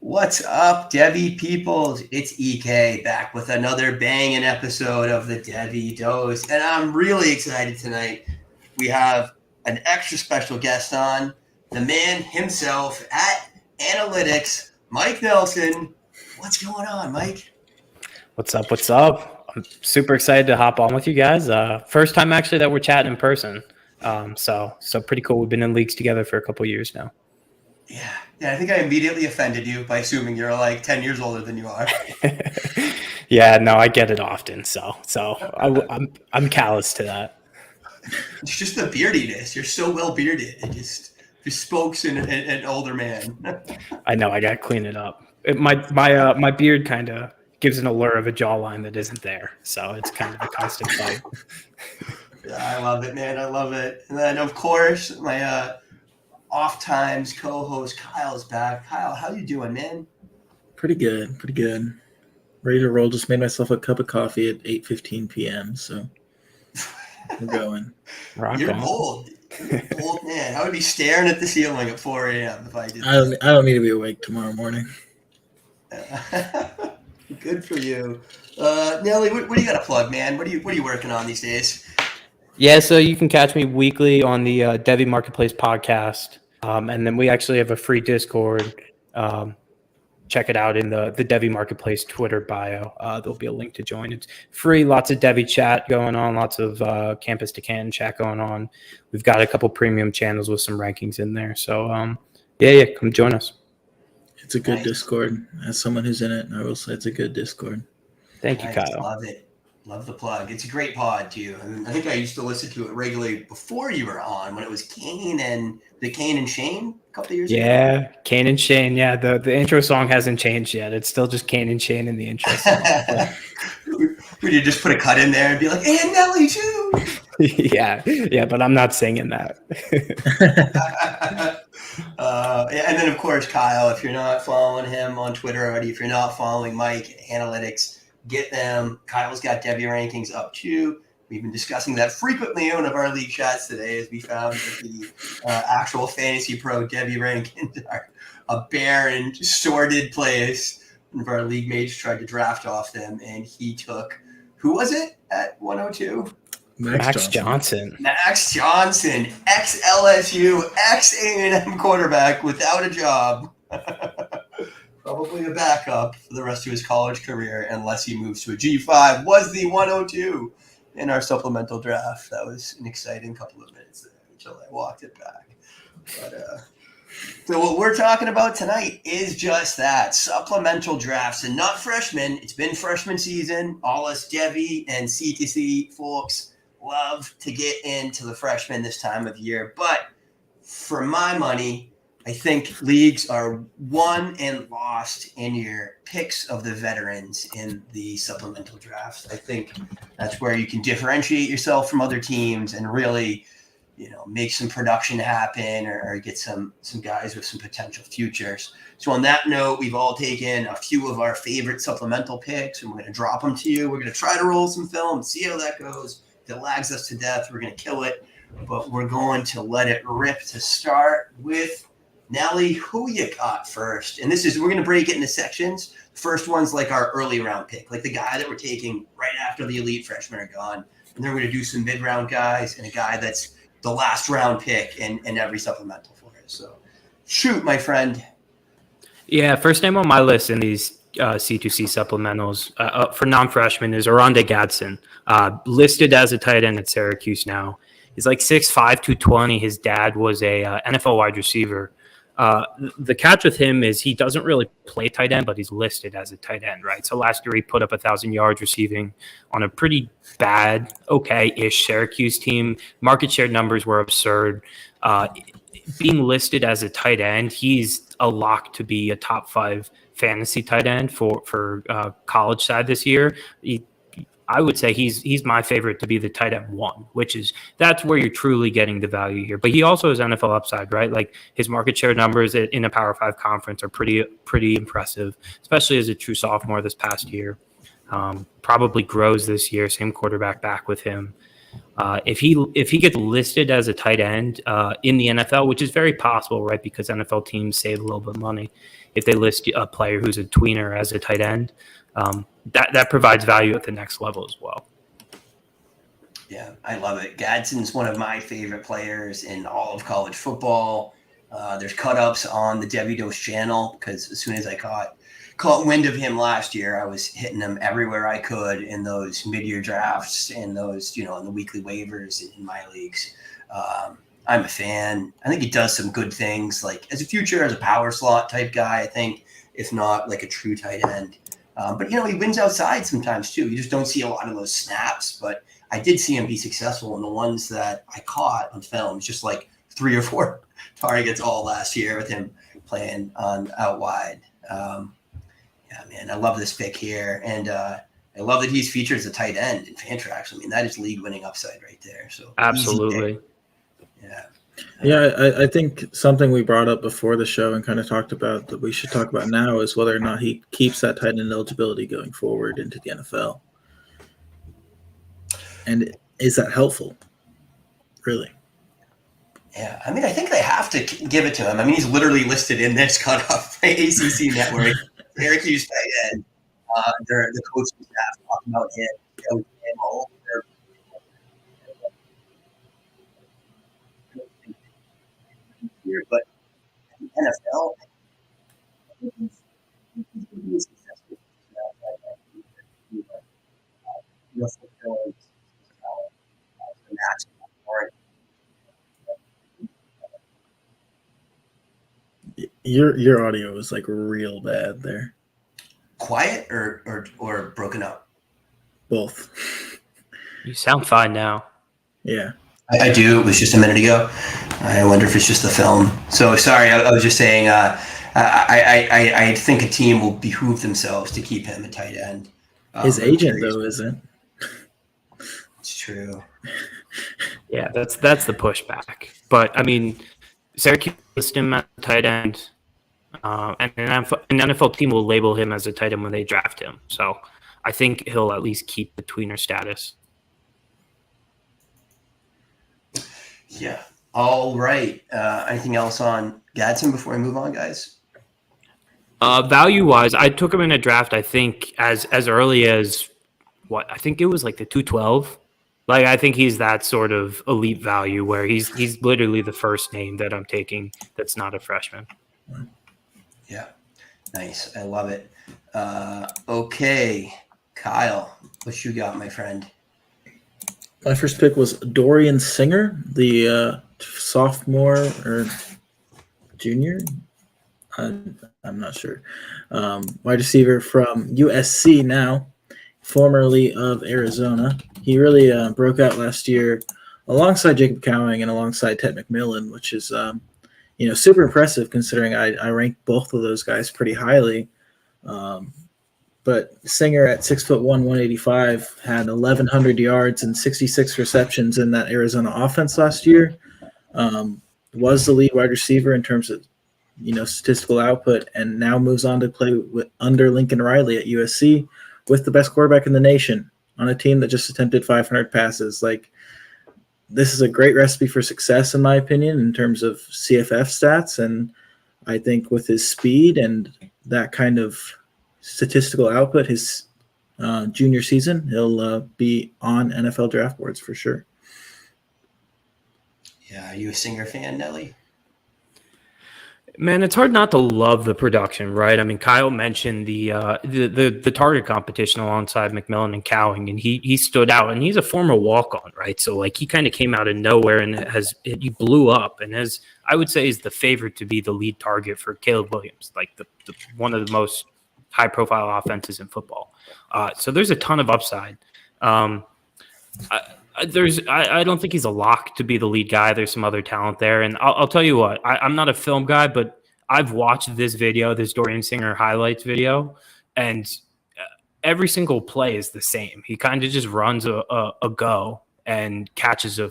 What's up, Devy peoples? It's EK back with another banging episode of the Devy Dose, and I'm really excited tonight. We have an extra special guest on, the man himself at Analytics, Mike Nelson. What's going on, Mike? What's up? What's up? I'm super excited to hop on with you guys. First time actually that we're chatting in person. So pretty cool. We've been in leagues together for a couple years now. Yeah. I think I immediately offended you by assuming you're like 10 years older than you are. Yeah, no, I get it often. So I'm callous to that. It's just the beardiness. You're so well bearded. It just spokes an older man. I know. I got to clean it up. My beard kind of gives an allure of a jawline that isn't there. So it's kind of a constant fight. Yeah, I love it, man. I love it. And then, of course, my off times co-host Kyle's back. Kyle, how you doing, man? Pretty good. Ready to roll. Just made myself a cup of coffee at 8:15 p.m. So we're going. You're old. Old man. I would be staring at the ceiling at 4 a.m. if I did. I don't need to be awake tomorrow morning. Good for you, Nelly. What do you got to plug, man? What are you working on these days? Yeah, so you can catch me weekly on the Devy Marketplace podcast. And then we actually have a free Discord. Check it out in the Devy Marketplace Twitter bio. There'll be a link to join. It's free. Lots of Devy chat going on. Lots of campus to can chat going on. We've got a couple premium channels with some rankings in there. So yeah, come join us. It's a good Discord. As someone who's in it, I will say it's a good Discord. Thank you, Kyle. Love it. Love the plug. It's a great pod too. I think I used to listen to it regularly before you were on when it was Kane and Shane a couple of years ago. Yeah, Kane and Shane. Yeah, the intro song hasn't changed yet. It's still just Kane and Shane in the intro song. Would you just put a cut in there and be like, and Nelly too? yeah, but I'm not singing that. And then, of course, Kyle, if you're not following him on Twitter already, if you're not following Mike Analytics, get them. Kyle's got Devy rankings up too. We've been discussing that frequently in one of our league chats today, as we found that the actual Fantasy Pro Devy rankings are a barren, sordid place. One of our league mates tried to draft off them, and he took, who was it at 102? Max Johnson. Max Johnson, ex-LSU, ex-A&M quarterback without a job. Probably a backup for the rest of his college career unless he moves to a G5, was the 102 in our supplemental draft. That was an exciting couple of minutes there until I walked it back. But so what we're talking about tonight is just that, supplemental drafts and not freshmen. It's been freshman season. All us Devy and C2C folks love to get into the freshmen this time of year. But for my money, I think leagues are won and lost in your picks of the veterans in the supplemental drafts. I think that's where you can differentiate yourself from other teams and really, make some production happen or get some guys with some potential futures. So on that note, we've all taken a few of our favorite supplemental picks and we're going to drop them to you. We're going to try to roll some film and see how that goes. If it lags us to death, we're going to kill it, but we're going to let it rip to start with Nelly, who you got first? And we're going to break it into sections. The first one's like our early round pick, like the guy that we're taking right after the elite freshmen are gone. And then we're going to do some mid-round guys and a guy that's the last round pick in every supplemental for us. So shoot, my friend. Yeah, first name on my list in these C2C supplementals for non-freshmen is Oronde Gadsden, listed as a tight end at Syracuse now. He's like 6'5", 220. His dad was a NFL wide receiver. The catch with him is he doesn't really play tight end, but he's listed as a tight end, right? So last year he put up 1,000 yards receiving on a pretty bad, okay-ish Syracuse team. Market share numbers were absurd. Being listed as a tight end, he's a lock to be a top 5 fantasy tight end for college side this year. I would say he's my favorite to be the tight end 1, that's where you're truly getting the value here. But he also has NFL upside, right? Like his market share numbers in a Power 5 conference are pretty impressive, especially as a true sophomore this past year. Probably grows this year, same quarterback back with him. If he gets listed as a tight end in the NFL, which is very possible, right? Because NFL teams save a little bit of money if they list a player who's a tweener as a tight end. That provides value at the next level as well. Yeah, I love it. Gadsden's one of my favorite players in all of college football. There's cut-ups on the Devy Dose channel because as soon as I caught wind of him last year, I was hitting him everywhere I could in those mid-year drafts and those, in the weekly waivers in my leagues. I'm a fan. I think he does some good things, like as a power slot type guy, I think, if not like a true tight end. But, he wins outside sometimes too. You just don't see a lot of those snaps, but I did see him be successful in the ones that I caught on film. It's just like 3 or 4 targets all last year with him playing on out wide. Yeah, man, I love this pick here. And I love that he's featured as a tight end in Fantrax. I mean, that is league-winning upside right there. So absolutely. Yeah. Yeah, I think something we brought up before the show and kind of talked about that we should talk about now is whether or not he keeps that tight end eligibility going forward into the NFL. And is that helpful? Really? Yeah, I mean, I think they have to give it to him. I mean, he's literally listed in this cutoff ACC network, Syracuse tight end. The coaching staff talking about him. But in the NFL, I think he's going to be successful. Your audio is like real bad there. Quiet or broken up? Both. You sound fine now. Yeah. I do. It was just a minute ago. I wonder if it's just the film. So sorry, I was just saying. I think a team will behoove themselves to keep him a tight end. His agent though isn't. It's true. Yeah, that's the pushback. But I mean, Syracuse listed him at tight end, and an NFL team will label him as a tight end when they draft him. So I think he'll at least keep the tweener status. Yeah. All right. Anything else on Gadsden before I move on, guys? Value-wise, I took him in a draft, I think, as early as, I think it was like the 212. Like, I think he's that sort of elite value where he's literally the first name that I'm taking that's not a freshman. Yeah. Nice. I love it. Okay. Kyle, what you got, my friend? My first pick was Dorian Singer, the sophomore or junior. I'm not sure. Wide receiver from USC now, formerly of Arizona. He really broke out last year alongside Jacob Cowing and alongside Ted McMillan, which is super impressive considering I ranked both of those guys pretty highly. But Singer at 6'1", 185 had 1,100 yards and 66 receptions in that Arizona offense last year. Was the lead wide receiver in terms of statistical output, and now moves on to play under Lincoln Riley at USC with the best quarterback in the nation on a team that just attempted 500 passes. Like, this is a great recipe for success, in my opinion, in terms of CFF stats. And I think with his speed and that kind of statistical output, his junior season, he'll be on NFL draft boards for sure. Yeah, are you a Singer fan, Nelly? Man, it's hard not to love the production, right? I mean, Kyle mentioned the target competition alongside McMillan and Cowing, and he stood out, and he's a former walk-on, right? So like he kind of came out of nowhere and he blew up, and as I would say is the favorite to be the lead target for Caleb Williams, like the one of the most high-profile offenses in football. So there's a ton of upside. I don't think he's a lock to be the lead guy. There's some other talent there. And I'll tell you what, I'm not a film guy, but I've watched this Dorian Singer highlights video, and every single play is the same. He kind of just runs a go and catches a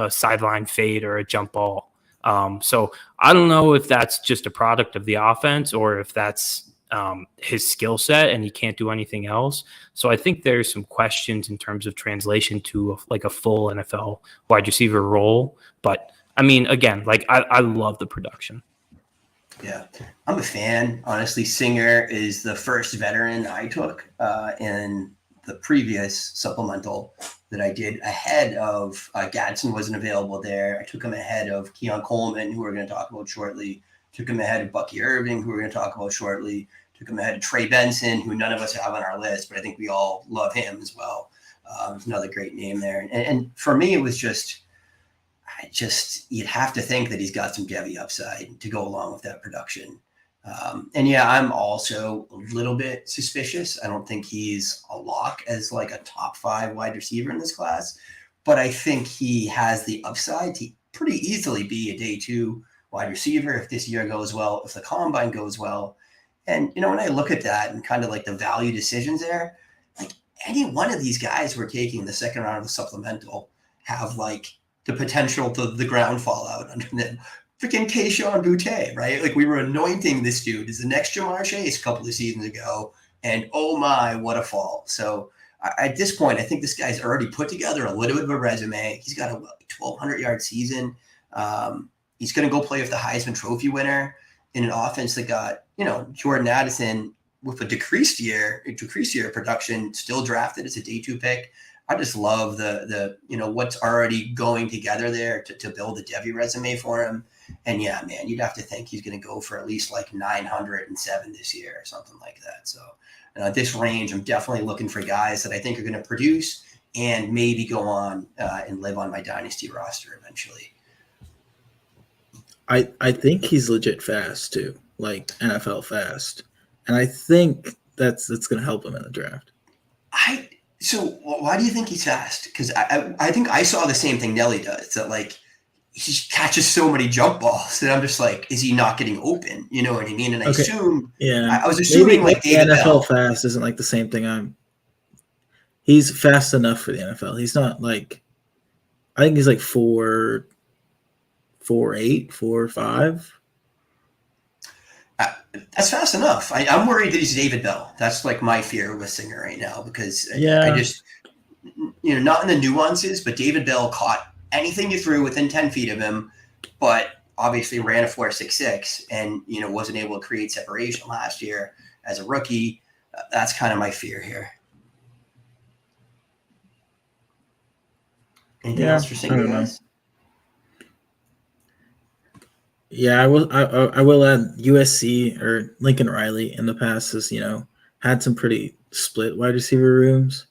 sideline fade or a jump ball. So I don't know if that's just a product of the offense or if that's his skill set and he can't do anything else. So I think there's some questions in terms of translation to like a full NFL wide receiver role. But I mean, again, like I love the production. Yeah, I'm a fan. Honestly, Singer is the first veteran I took in the previous supplemental that I did ahead of Gadsden wasn't available there. I took him ahead of Keon Coleman, who we're going to talk about shortly. Took him ahead of Bucky Irving, who we're going to talk about shortly. Took him ahead of Trey Benson, who none of us have on our list, but I think we all love him as well. There's another great name there. And for me, it was just you'd have to think that he's got some Devy upside to go along with that production. And yeah, I'm also a little bit suspicious. I don't think he's a lock as like a top 5 wide receiver in this class, but I think he has the upside to pretty easily be a day 2 wide receiver if this year goes well, if the combine goes well. And, when I look at that and kind of like the value decisions there, like any one of these guys we're taking in the second round of the supplemental have like the potential to the ground fall out under them. Freaking Keyshawn Boutte, right? Like we were anointing this dude as the next Jamar Chase a couple of seasons ago, and oh my, what a fall. So at this point, I think this guy's already put together a little bit of a resume. He's got a 1,200-yard season. He's going to go play with the Heisman Trophy winner in an offense that got, Jordan Addison with a decreased year production, still drafted as a day 2 pick. I just love the what's already going together there to build a Devy resume for him. And yeah, man, you'd have to think he's going to go for at least like 907 this year or something like that. So at this range, I'm definitely looking for guys that I think are going to produce and maybe go on and live on my dynasty roster eventually. I think he's legit fast too, like NFL fast. And I think that's going to help him in the draft. So why do you think he's fast? Because I think I saw the same thing Nelly does, that like he just catches so many jump balls that I'm just like, is he not getting open? You know what I mean? And I was assuming like David NFL Bell. Fast isn't like the same thing. He's fast enough for the NFL. He's not like, I think he's like 4'8", 4'5". That's fast enough. I'm worried that he's David Bell. That's like my fear with Singer right now, because I just, not in the nuances, but David Bell caught anything you threw within 10 feet of him, but obviously ran a 4.66 and, wasn't able to create separation last year as a rookie. That's kind of my fear here. Anything else for Singer, guys? Yeah, I will add USC or Lincoln Riley in the past has, had some pretty split wide receiver rooms.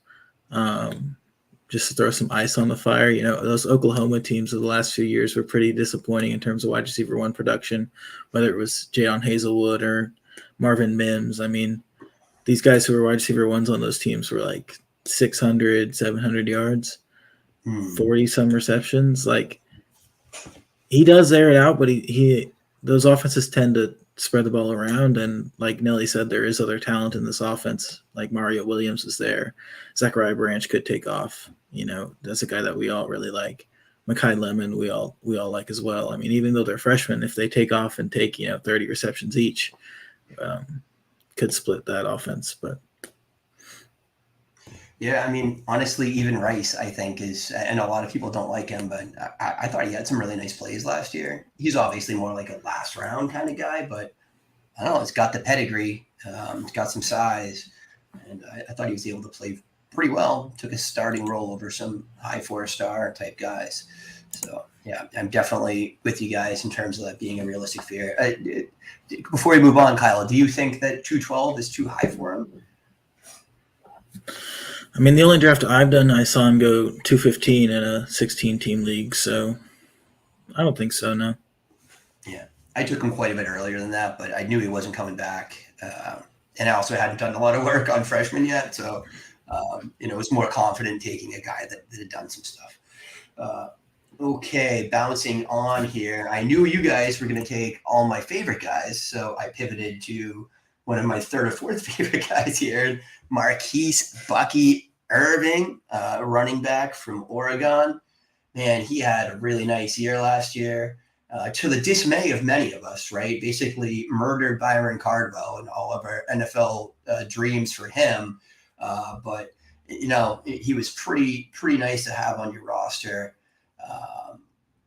Just to throw some ice on the fire, those Oklahoma teams of the last few years were pretty disappointing in terms of wide receiver 1 production, whether it was Jadon Hazelwood or Marvin Mims. I mean, these guys who were wide receiver 1s on those teams were like 600, 700 yards, 40-some receptions. Like, he does air it out, but he those offenses tend to spread the ball around. And like Nelly said, there is other talent in this offense. Like Mario Williams is there. Zachariah Branch could take off. That's a guy that we all really like. Mekhi Lemon, we all like as well. I mean, even though they're freshmen, if they take off and take 30 receptions each, could split that offense. But yeah, I mean, honestly, even Rice, I think and a lot of people don't like him, but I thought he had some really nice plays last year. He's obviously more like a last round kind of guy, but I don't know, he's got the pedigree, he's got some size, and I thought he was able to play pretty well. Took a starting role over some high 4-star type guys. So yeah, I'm definitely with you guys in terms of that being a realistic fear. Before we move on, Kyle, do you think that 212 is too high for him? I mean, the only draft I've done, I saw him go 215 in a 16-team league, so I don't think so, no. Yeah, I took him quite a bit earlier than that, but I knew he wasn't coming back. And I also hadn't done a lot of work on freshmen yet, so, was more confident taking a guy that had done some stuff. Okay, bouncing on here. I knew you guys were going to take all my favorite guys, so I pivoted to one of my third or fourth favorite guys here, Marquise Bucky Irving, running back from Oregon. Man, he had a really nice year last year. to the dismay of many of us, right? Basically murdered Byron Cardwell and all of our NFL dreams for him. But he was pretty nice to have on your roster.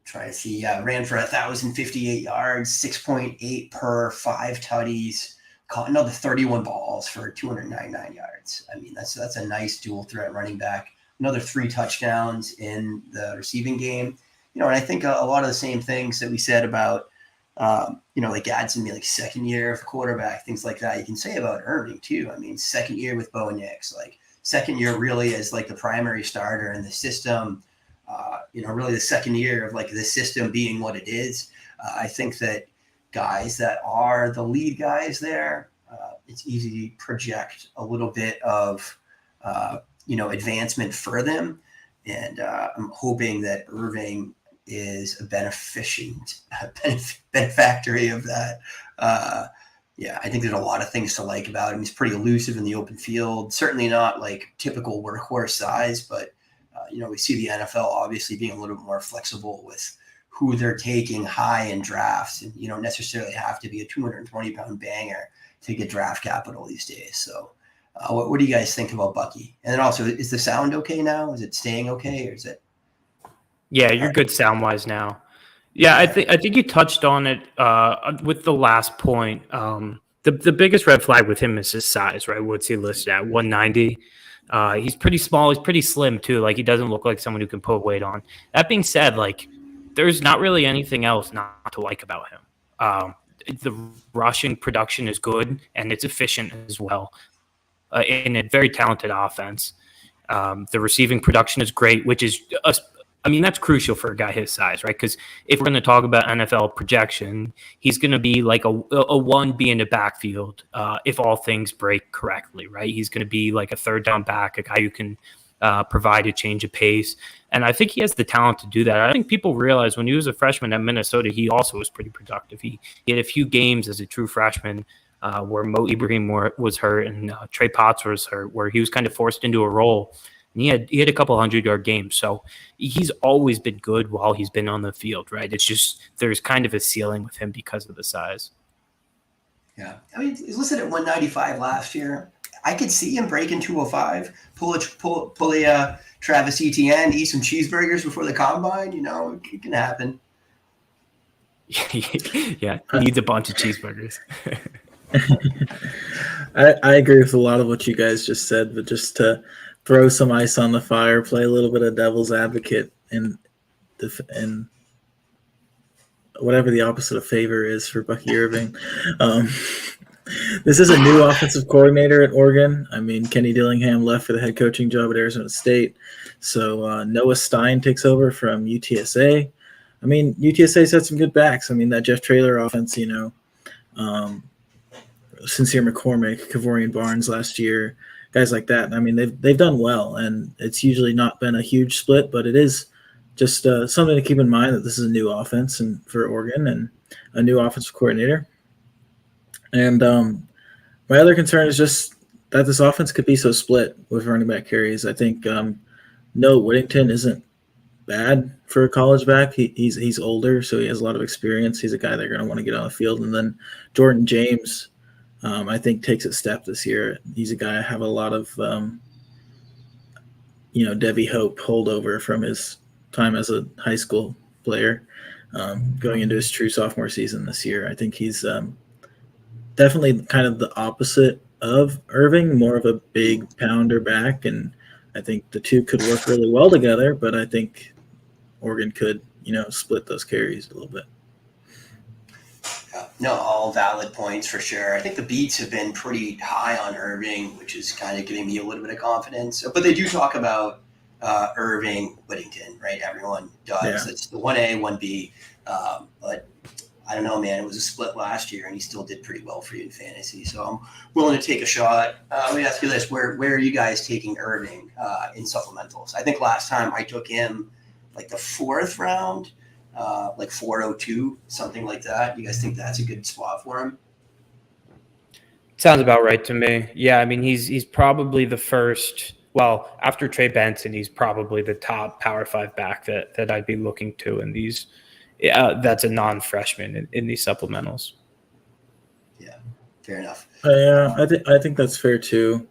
Trying to see, ran for 1,058 yards, 6.8 per, 5 tutties, caught another 31 balls for 299 yards. I mean, that's a nice dual threat running back. Another 3 touchdowns in the receiving game. And I think a lot of the same things that we said about, like Gadsden, like second year of quarterback, things like that, you can say about Irving too. I mean, second year with Bo Nix, like second year really as like the primary starter in the system. Really the second year of like the system being what it is. I think that guys that are the lead guys there, it's easy to project a little bit of, advancement for them. And I'm hoping that Irving is a benefactory of that. I think there's a lot of things to like about him. He's pretty elusive in the open field, certainly not like typical workhorse size, but we see the NFL obviously being a little bit more flexible with who they're taking high in drafts, and you don't necessarily have to be a 220-pound banger to get draft capital these days. So what do you guys think about Bucky? And then also, is the sound okay now? Is it staying okay, or is it? Yeah, you're good sound-wise now. Yeah, I think you touched on it with the last point. The biggest red flag with him is his size, right? What's he listed at? 190. He's pretty small. He's pretty slim too. Like, he doesn't look like someone who can put weight on. That being said, like, there's not really anything else not to like about him. The rushing production is good and it's efficient as well. In a very talented offense. The receiving production is great, which is that's crucial for a guy his size, right? Because if we're going to talk about NFL projection, he's going to be like a 1B in the backfield if all things break correctly, right? He's going to be like a third down back, a guy who can provide a change of pace. And I think he has the talent to do that. I think people realize when he was a freshman at Minnesota, he also was pretty productive. He had a few games as a true freshman where Mo Ibrahim was hurt and Trey Potts was hurt, where he was kind of forced into a role. And he had a couple 100-yard games. So he's always been good while he's been on the field, right? It's just there's kind of a ceiling with him because of the size. Yeah. I mean, he's listed at 195 last year. I could see him breaking 205, pull a Travis Etienne, eat some cheeseburgers before the combine. It can happen. Yeah, he needs a bunch of cheeseburgers. I agree with a lot of what you guys just said, but just to throw some ice on the fire, play a little bit of devil's advocate, and whatever the opposite of favor is for Bucky Irving. This is a new offensive coordinator at Oregon. I mean, Kenny Dillingham left for the head coaching job at Arizona State. So Noah Stein takes over from UTSA. I mean, UTSA's had some good backs. I mean, that Jeff Traylor offense, Sincere McCormick, Kavorian Barnes last year, guys like that. I mean, they've done well, and it's usually not been a huge split, but it is just something to keep in mind that this is a new offense and for Oregon and a new offensive coordinator. And my other concern is just that this offense could be so split with running back carries. I think Noah Whittington isn't bad for a college back. He's older, so he has a lot of experience. He's a guy they're going to want to get on the field. And then Jordan James, I think, takes a step this year. He's a guy I have a lot of, Devy Hope holdover from his time as a high school player going into his true sophomore season this year. I think he's definitely kind of the opposite of Irving, more of a big pounder back, and I think the two could work really well together, but I think Oregon could, split those carries a little bit. No, all valid points for sure. I think the beats have been pretty high on Irving, which is kind of giving me a little bit of confidence. But they do talk about Irving, Whittington, right? Everyone does. Yeah. It's the 1A, 1B. But I don't know, man. It was a split last year, and he still did pretty well for you in fantasy. So I'm willing to take a shot. Let me ask you this. Where are you guys taking Irving in supplementals? I think last time I took him like the 4th round, like 402, something like that. You guys think that's a good spot for him? Sounds about right to me. Yeah, I mean, he's probably the first. Well, after Trey Benson, he's probably the top Power 5 back that I'd be looking to in that's a non-freshman in these supplementals. Yeah, fair enough. I think that's fair too.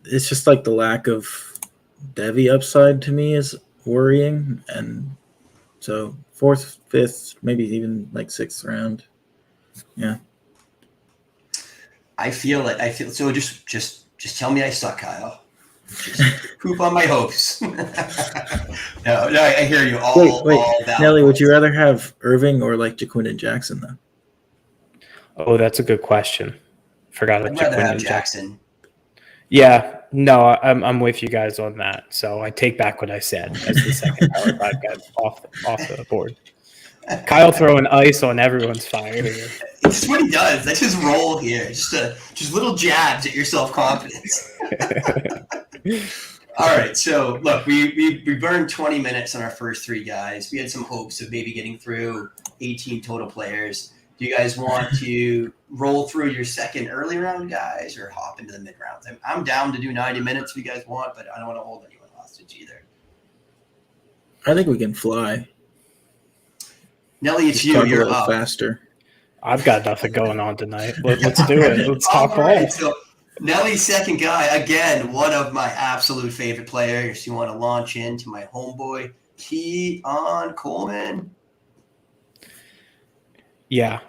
It's just like the lack of Devy upside to me is worrying, and so 4th, 5th, maybe even like 6th round. Yeah. I feel so. Just tell me I suck, Kyle. Just poop on my hopes. no, I hear you. All Nelly, would you rather have Irving or like Jaquindon Jackson though? Oh, that's a good question. Forgot I'd rather have Jackson. Yeah, no, I'm with you guys on that. So I take back what I said as the second Power 5 guy off the board. Kyle throwing ice on everyone's fire here. It's what he does. That's his role here. Just little jabs at your self-confidence. All right. So look, we burned 20 minutes on our first 3 guys. We had some hopes of maybe getting through 18 total players. Do you guys want to roll through your second early round guys or hop into the mid rounds? I'm down to do 90 minutes if you guys want, but I don't want to hold anyone hostage either. I think we can fly. Nelly, it's you. You're up. Faster. I've got nothing going on tonight. Let's do it. Let's talk ball. Right, so Nelly's second guy, again, one of my absolute favorite players. You want to launch into my homeboy, Keon Coleman. Yeah,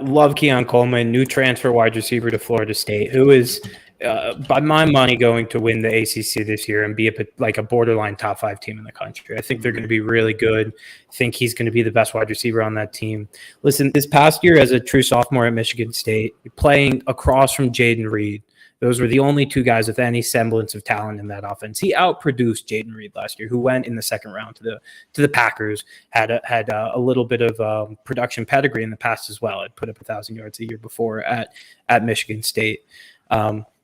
love Keon Coleman, new transfer wide receiver to Florida State, who is, by my money, going to win the ACC this year and be a borderline top 5 team in the country. I think they're going to be really good. I think he's going to be the best wide receiver on that team. Listen, this past year as a true sophomore at Michigan State, playing across from Jaden Reed, those were the only 2 guys with any semblance of talent in that offense. He outproduced Jaden Reed last year, who went in the second round to the Packers, had a little bit of production pedigree in the past as well. Had put up 1,000 yards a year before at Michigan State.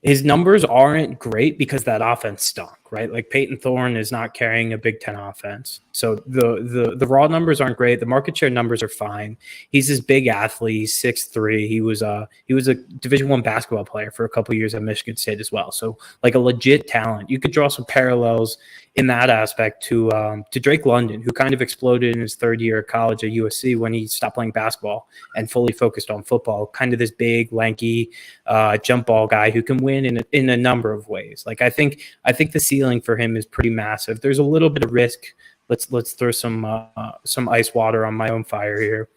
His numbers aren't great because that offense stunk, right? Like Peyton Thorne is not carrying a Big Ten offense. So the raw numbers aren't great. The market share numbers are fine. He's this big athlete. He's 6'3". He was a Division I basketball player for a couple of years at Michigan State as well. So like a legit talent. You could draw some parallels in that aspect to Drake London, who kind of exploded in his 3rd year of college at USC when he stopped playing basketball and fully focused on football. Kind of this big, lanky, jump ball guy who can win in a number of ways. Like I think the ceiling for him is pretty massive. There's a little bit of risk. Let's throw some ice water on my own fire here.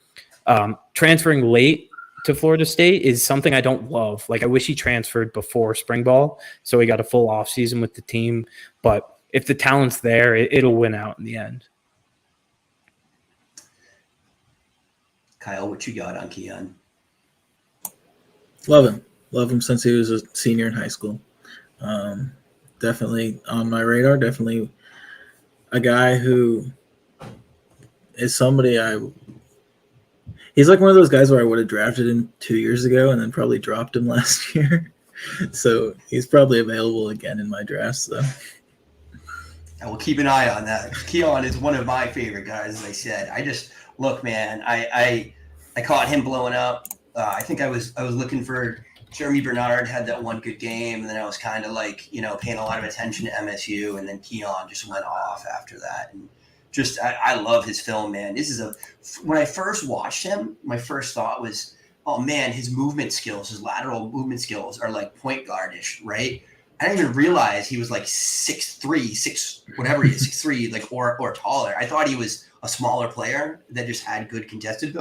Transferring late to Florida State is something I don't love. Like I wish he transferred before spring ball, so he got a full off season with the team. But if the talent's there, it'll win out in the end. Kyle, what you got on Keon? Love him since he was a senior in high school. Definitely on my radar. Definitely a guy who is somebody he's like one of those guys where I would have drafted him 2 years ago and then probably dropped him last year. So he's probably available again in my drafts though. I will keep an eye on that. Keon is one of my favorite guys, as I said. Look, man, I caught him blowing up. I think I was looking for Jeremy Bernard, had that one good game, and then I was kind of like, paying a lot of attention to MSU, and then Keon just went off after that. And just, I love his film, man. When I first watched him, my first thought was, oh man, his movement skills, his lateral movement skills are like point guardish, right? I didn't even realize he was like 6'3", whatever he is, 6'3", like or taller. I thought he was a smaller player that just had good contested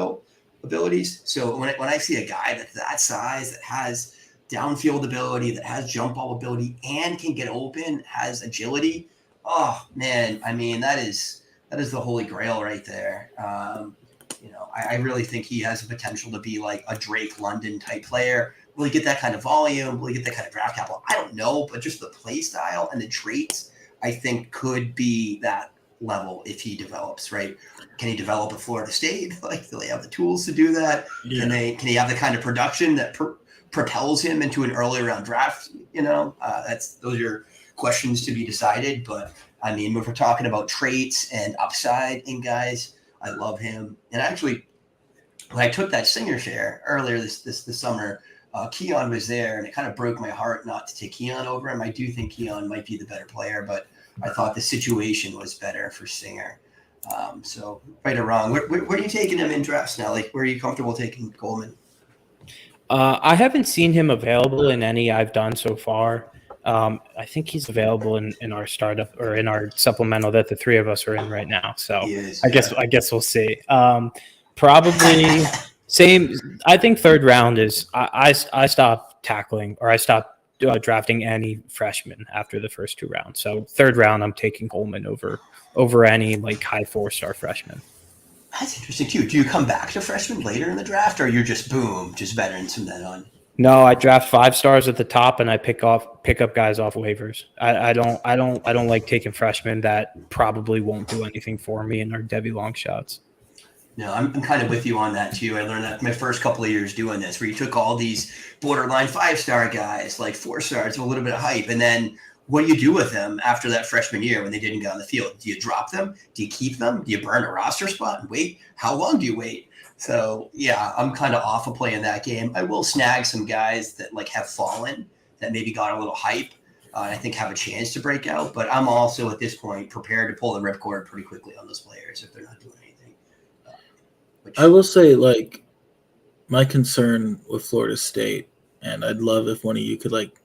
abilities. So when I see a guy that's that size, that has downfield ability, that has jump ball ability, and can get open, has agility, oh man, I mean that is the holy grail right there. I really think he has the potential to be like a Drake London type player. Will he get that kind of volume? Will he get that kind of draft capital? I don't know, but just the play style and the traits, I think, could be that level if he develops, right? Can he develop at Florida State? Like, do they have the tools to do that? Yeah. Can he have the kind of production that propels him into an early round draft? Those are questions to be decided. But I mean, if we're talking about traits and upside in guys, I love him. And actually, when I took that Singer share earlier this summer, Keon was there, and it kind of broke my heart not to take Keon over him. I do think Keon might be the better player, but I thought the situation was better for Singer. So right or wrong, where are you taking him in drafts now? Like, where are you comfortable taking Coleman? I haven't seen him available in any I've done so far. I think he's available in our startup or in our supplemental that the three of us are in right now. So He is, I guess we'll see. Probably same. I think third round is I stopped tackling or I stopped drafting any freshmen after the first 2 rounds. So third round, I'm taking Coleman over any like high 4-star freshman. That's interesting too. Do you come back to freshmen later in the draft, or you're just boom, just veterans from then on? No, I draft 5 stars at the top, and I pick up guys off waivers. I don't like taking freshmen that probably won't do anything for me and are Devy long shots. No, I'm kind of with you on that too. I learned that my first couple of years doing this, where you took all these borderline 5-star guys, like 4 stars, with a little bit of hype, and then what do you do with them after that freshman year when they didn't get on the field? Do you drop them? Do you keep them? Do you burn a roster spot and wait? How long do you wait? So yeah, I'm kind of off of playing that game. I will snag some guys that like have fallen, that maybe got a little hype, and I think have a chance to break out. But I'm also at this point prepared to pull the ripcord pretty quickly on those players if they're not doing anything. I will say, like, my concern with Florida State, and I'd love if one of you could like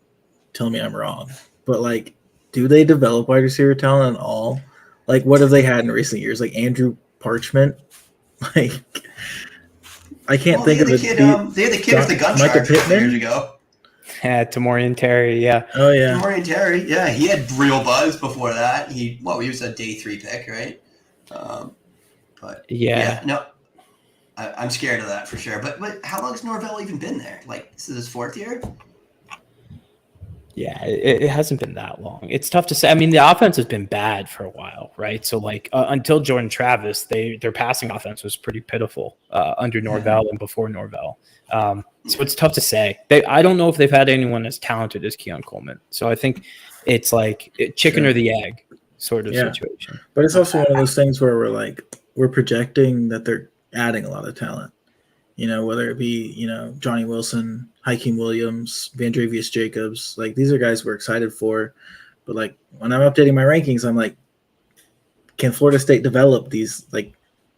tell me I'm wrong, but like, do they develop wide receiver talent at all? Like, what have they had in recent years? Like Andrew Parchment? Like, I can't think of it. They had the kid with the gun charge a couple years ago. Yeah, Tamorian Terry, yeah. Oh yeah. Dorian Terry, yeah, he had real buzz before that. He was a day 3 pick, right? But yeah, no, I'm scared of that for sure. But how long has Norvell even been there? Like, this is his 4th year? Yeah, it hasn't been that long. It's tough to say. I mean, the offense has been bad for a while, right? So, like, until Jordan Travis, their passing offense was pretty pitiful under Norvell and before Norvell. So it's tough to say. I don't know if they've had anyone as talented as Keon Coleman. So I think it's like chicken or the egg sort of situation. But it's also one of those things where we're projecting that they're adding a lot of talent. You know, whether it be, Johnny Wilson, Hakeem Williams, Vandrevius Jacobs, like these are guys we're excited for. But like when I'm updating my rankings, I'm like, can Florida State develop these like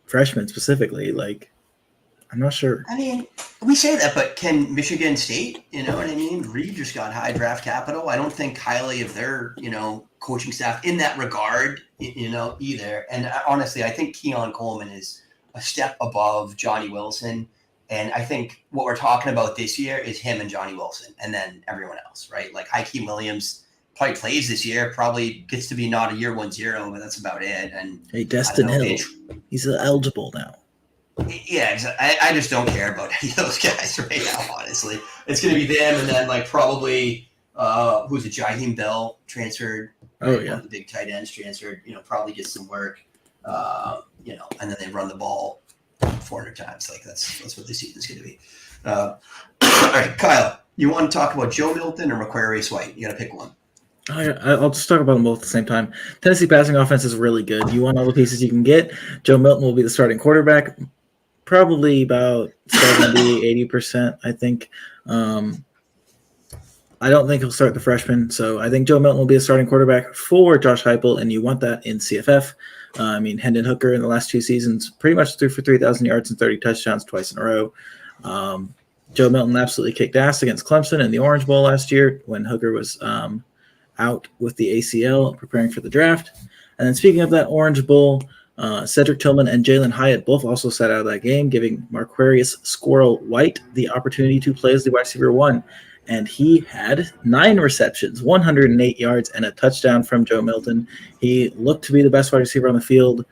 freshmen specifically? Like, I'm not sure. I mean, we say that, but can Michigan State, you know what I mean? Reed just got high draft capital. I don't think highly of their, coaching staff in that regard, either. And honestly, I think Keon Coleman is a step above Johnny Wilson. And I think what we're talking about this year is him and Johnny Wilson and then everyone else, right? Like Hakeem Williams probably plays this year, probably gets to be not a year 1-0, but that's about it. And hey, Destin Hill, he's eligible now. Yeah, I just don't care about any of those guys right now, honestly. It's going to be them and then like probably, who's it, Jaheim Bell transferred. Oh, yeah. One of the big tight ends transferred, probably get some work, and then they run the ball 400 times. Like that's what this season's going to be. All right, Kyle, you want to talk about Joe Milton or Macquarius White? You got to pick one. I'll just talk about them both at the same time. Tennessee passing offense is really good. You want all the pieces you can get. Joe Milton will be the starting quarterback, probably about 70, 80%, I think. I don't think he'll start the freshman, so I think Joe Milton will be a starting quarterback for Josh Heupel, and you want that in CFF. Hendon Hooker in the last 2 seasons pretty much threw for 3,000 yards and 30 touchdowns twice in a row. Joe Milton absolutely kicked ass against Clemson in the Orange Bowl last year when Hooker was out with the ACL preparing for the draft. And then speaking of that Orange Bowl, Cedric Tillman and Jalen Hyatt both also sat out of that game, giving Marquarius Squirrel White the opportunity to play as the wide receiver 1. And he had 9 receptions, 108 yards, and a touchdown from Joe Milton. He looked to be the best wide receiver on the field.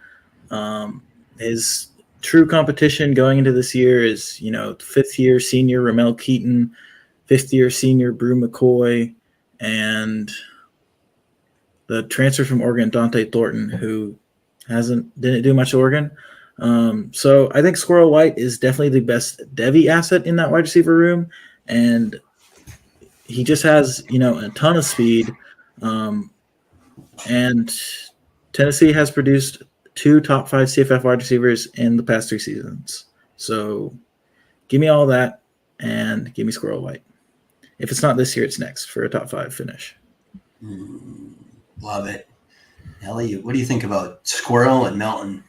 His true competition going into this year is, 5th-year senior Ramel Keaton, 5th-year senior Brew McCoy, and the transfer from Oregon, Dante Thornton, who didn't do much at Oregon. So I think Squirrel White is definitely the best Devy asset in that wide receiver room, and he just has, a ton of speed. And Tennessee has produced 2 top 5 CFF wide receivers in the past 3 seasons. So give me all that and give me Squirrel White. If it's not this year, it's next for a top 5 finish. Love it. Ellie, what do you think about Squirrel and Milton?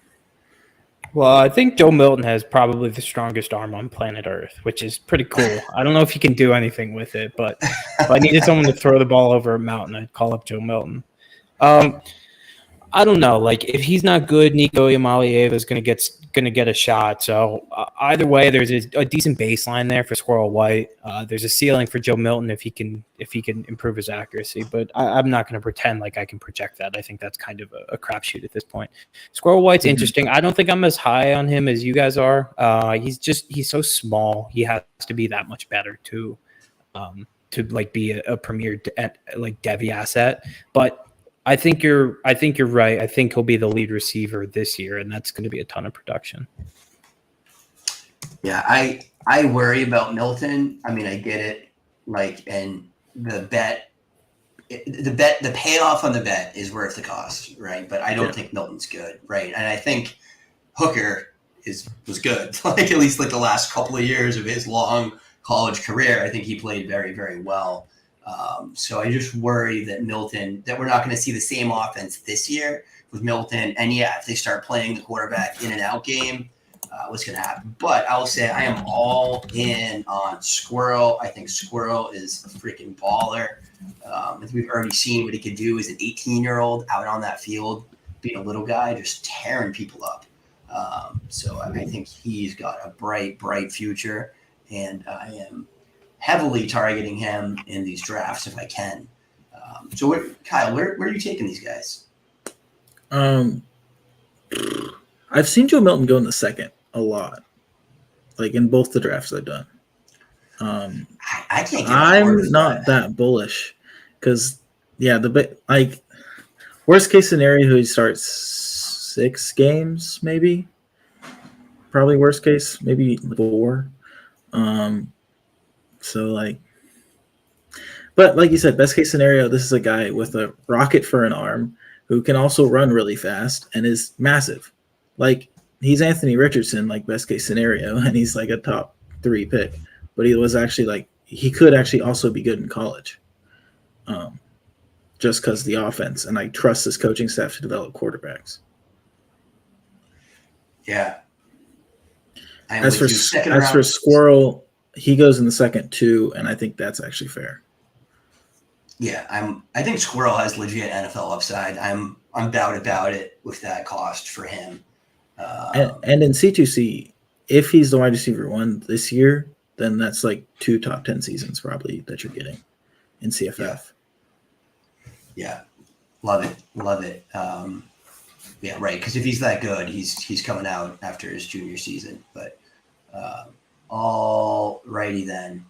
Well, I think Joe Milton has probably the strongest arm on planet Earth, which is pretty cool. I don't know if he can do anything with it, but if I needed someone to throw the ball over a mountain, I'd call up Joe Milton. I don't know. Like, if he's not good, Nico Yamalieva is going to get a shot. So either way, there's a decent baseline there for Squirrel White. There's a ceiling for Joe Milton if he can improve his accuracy. But I'm not going to pretend like I can project that. I think that's kind of a crapshoot at this point. Squirrel White's interesting. I don't think I'm as high on him as you guys are. He's so small. He has to be that much better to like be a premier like Devy asset. But I think you're right. I think he'll be the lead receiver this year, and that's going to be a ton of production. Yeah, I worry about Milton. I mean, I get it. Like, and the payoff on the bet is worth the cost, right? But I don't think Milton's good, right? And I think Hooker was good. Like, at least like the last couple of years of his long college career, I think he played very, very well. So I just worry that we're not going to see the same offense this year with Milton. And yeah, if they start playing the quarterback in and out game, what's going to happen? But I'll say I am all in on Squirrel. I think Squirrel is a freaking baller. I think we've already seen what he could do as an 18-year-old out on that field, being a little guy, just tearing people up. So I think he's got a bright, bright future, and I am heavily targeting him in these drafts if I can. So, Kyle, where are you taking these guys? I've seen Joe Milton go in the second a lot, like in both the drafts I've done. I can't. I'm not that bullish because, yeah, like worst case scenario, he starts 6 games, maybe. Probably worst case, maybe 4. So, like, but like you said, best case scenario, this is a guy with a rocket for an arm who can also run really fast and is massive. Like, he's Anthony Richardson, like best case scenario, and he's like a top 3 pick. But he was actually like, he could actually also be good in college, just because the offense, and I trust this coaching staff to develop quarterbacks. Yeah. As for Squirrel, he goes in the second too, and I think that's actually fair. Yeah, I think Squirrel has legit NFL upside. I'm doubt about it with that cost for him. And in C2C, if he's the wide receiver 1 this year, then that's like 2 top 10 seasons probably that you're getting in CFF. Yeah. Love it. Yeah, right. Because if he's that good, he's coming out after his junior season. But all righty then.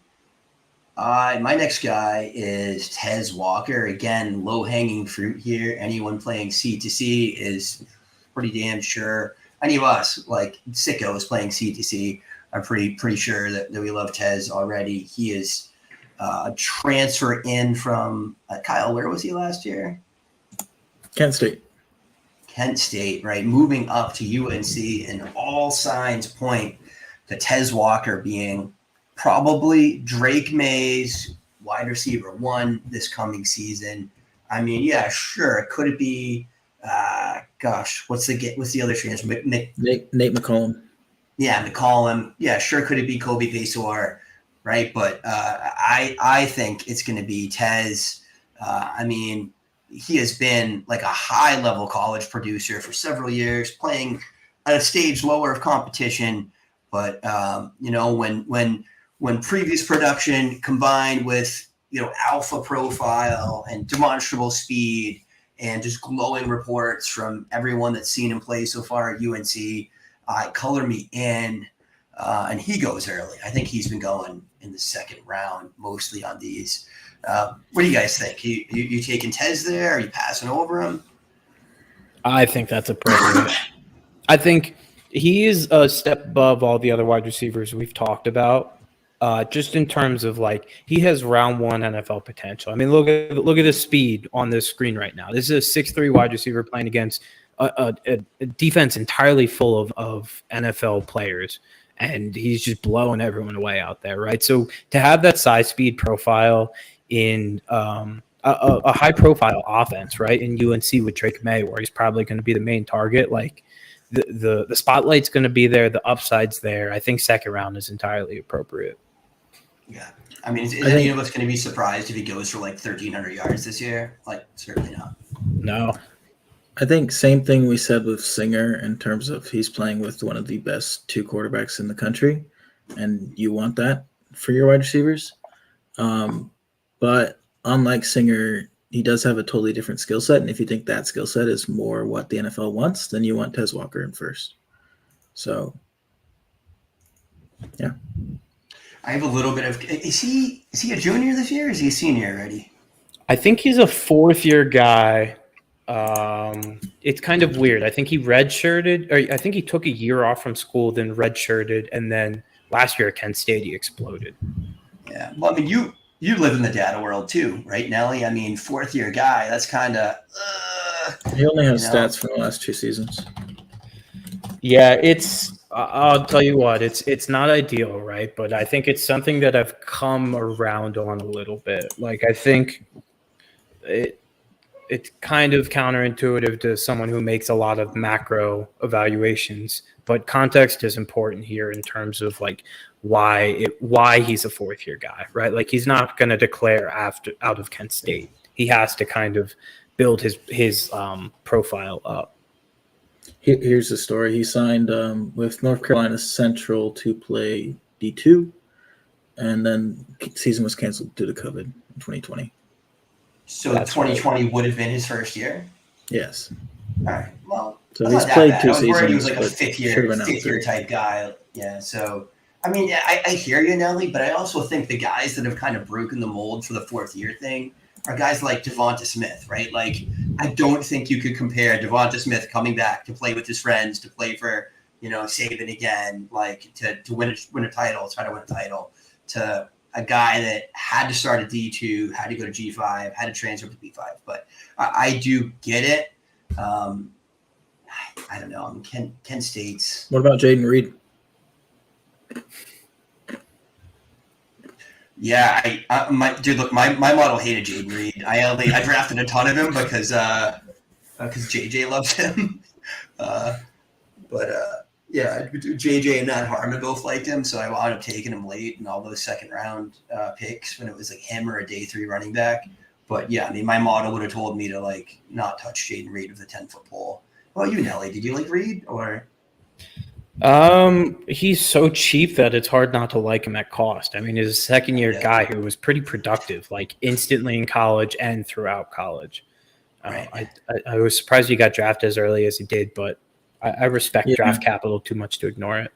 My next guy is Tez Walker. Again, low-hanging fruit here. Anyone playing C2C is pretty damn sure. Any of us, like sickos playing C2C, are pretty sure that we love Tez already. He is a transfer in from Kyle. Where was he last year? Kent State, right? Moving up to UNC, and all signs point to Tez Walker being probably Drake May's wide receiver 1 this coming season. I mean, yeah, sure. Could it be? What's the other transfer? Nate McCollum. Yeah, McCollum. Yeah, sure. Could it be Kobe Pesor? Right, but I think it's going to be Tez. I mean, he has been like a high-level college producer for several years, playing at a stage lower of competition. But when previous production combined with alpha profile and demonstrable speed and just glowing reports from everyone that's seen him play so far at UNC, color me in. And he goes early. I think he's been going in the second round mostly on these. What do you guys think? You taking Tez there? Are you passing over him? I think that's appropriate. I think he is a step above all the other wide receivers we've talked about. Just in terms of like, he has round 1 NFL potential. I mean, look at his speed on this screen right now. This is a 6'3" wide receiver playing against a defense entirely full of NFL players, and he's just blowing everyone away out there, right? So to have that size speed profile in a high profile offense, right, in UNC with Drake May, where he's probably going to be the main target, like the spotlight's going to be there, the upside's there. I think second round is entirely appropriate. Yeah. I mean, is any of us going to be surprised if he goes for like 1,300 yards this year? Like, certainly not. No. I think same thing we said with Singer in terms of he's playing with one of the best two quarterbacks in the country, and you want that for your wide receivers. But unlike Singer, he does have a totally different skill set, and if you think that skill set is more what the NFL wants, then you want Tez Walker in first. So, yeah. I have a little bit of – is he a junior this year or is he a senior already? I think he's a fourth-year guy. It's kind of weird. I think he redshirted, or I think he took a year off from school, then redshirted, and then last year at Kent State he exploded. Yeah. Well, I mean, you live in the data world too, right, Nelly? I mean, fourth-year guy, that's kind of he only has stats from the last 2 seasons. Yeah, I'll tell you what, it's not ideal, right? But I think it's something that I've come around on a little bit. Like, I think it's kind of counterintuitive to someone who makes a lot of macro evaluations, but context is important here in terms of like why he's a fourth-year guy, right? Like, he's not going to declare out of Kent State. He has to kind of build his profile up. Here's the story. He signed with North Carolina Central to play D2, and then season was canceled due to COVID in 2020. So that's 2020 would have been his first year? Yes. All right. Well, so he's played 2 seasons. I was worried he was like a fifth year type guy. Yeah. So, I mean, I hear you, Nelly, but I also think the guys that have kind of broken the mold for the fourth-year thing are guys like Devonta Smith, right? Like, I don't think you could compare Devonta Smith coming back to play with his friends, to play for, Saban again, like to win a title, try to win a title, to a guy that had to start at D2, had to go to G5, had to transfer to B5. But I do get it. I don't know. I mean, Kent State's. What about Jaden Reed? Yeah, my model hated Jaden Reed. I drafted a ton of him because JJ loves him. Yeah, JJ and Matt Harmon both liked him, so I wound up taking him late in all those second round picks when it was like him or a day 3 running back. But yeah, I mean, my model would have told me to like not touch Jaden Reed with a 10-foot pole. Well, you, Nelly, did you like Reed or? He's so cheap that it's hard not to like him at cost. I mean, he's a second-year guy who was pretty productive, like instantly in college and throughout college. Right. I was surprised he got drafted as early as he did, but I respect draft capital too much to ignore it.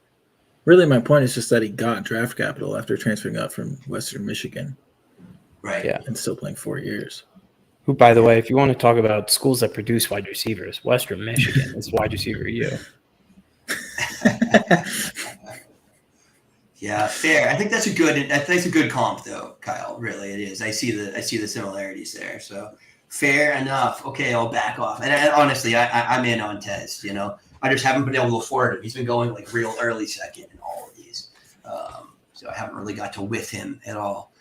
Really, my point is just that he got draft capital after transferring up from Western Michigan. Right. Yeah. And still playing 4 years. Who, by the way, if you want to talk about schools that produce wide receivers, Western Michigan is wide receiver U. Yeah, fair. I think that's a good comp though, Kyle. Really, it is. I see the similarities there. So fair enough. Okay, I'll back off. And honestly, I'm in on Tez. I just haven't been able to afford him. He's been going like real early second in all of these, so I haven't really got to whiff him at all.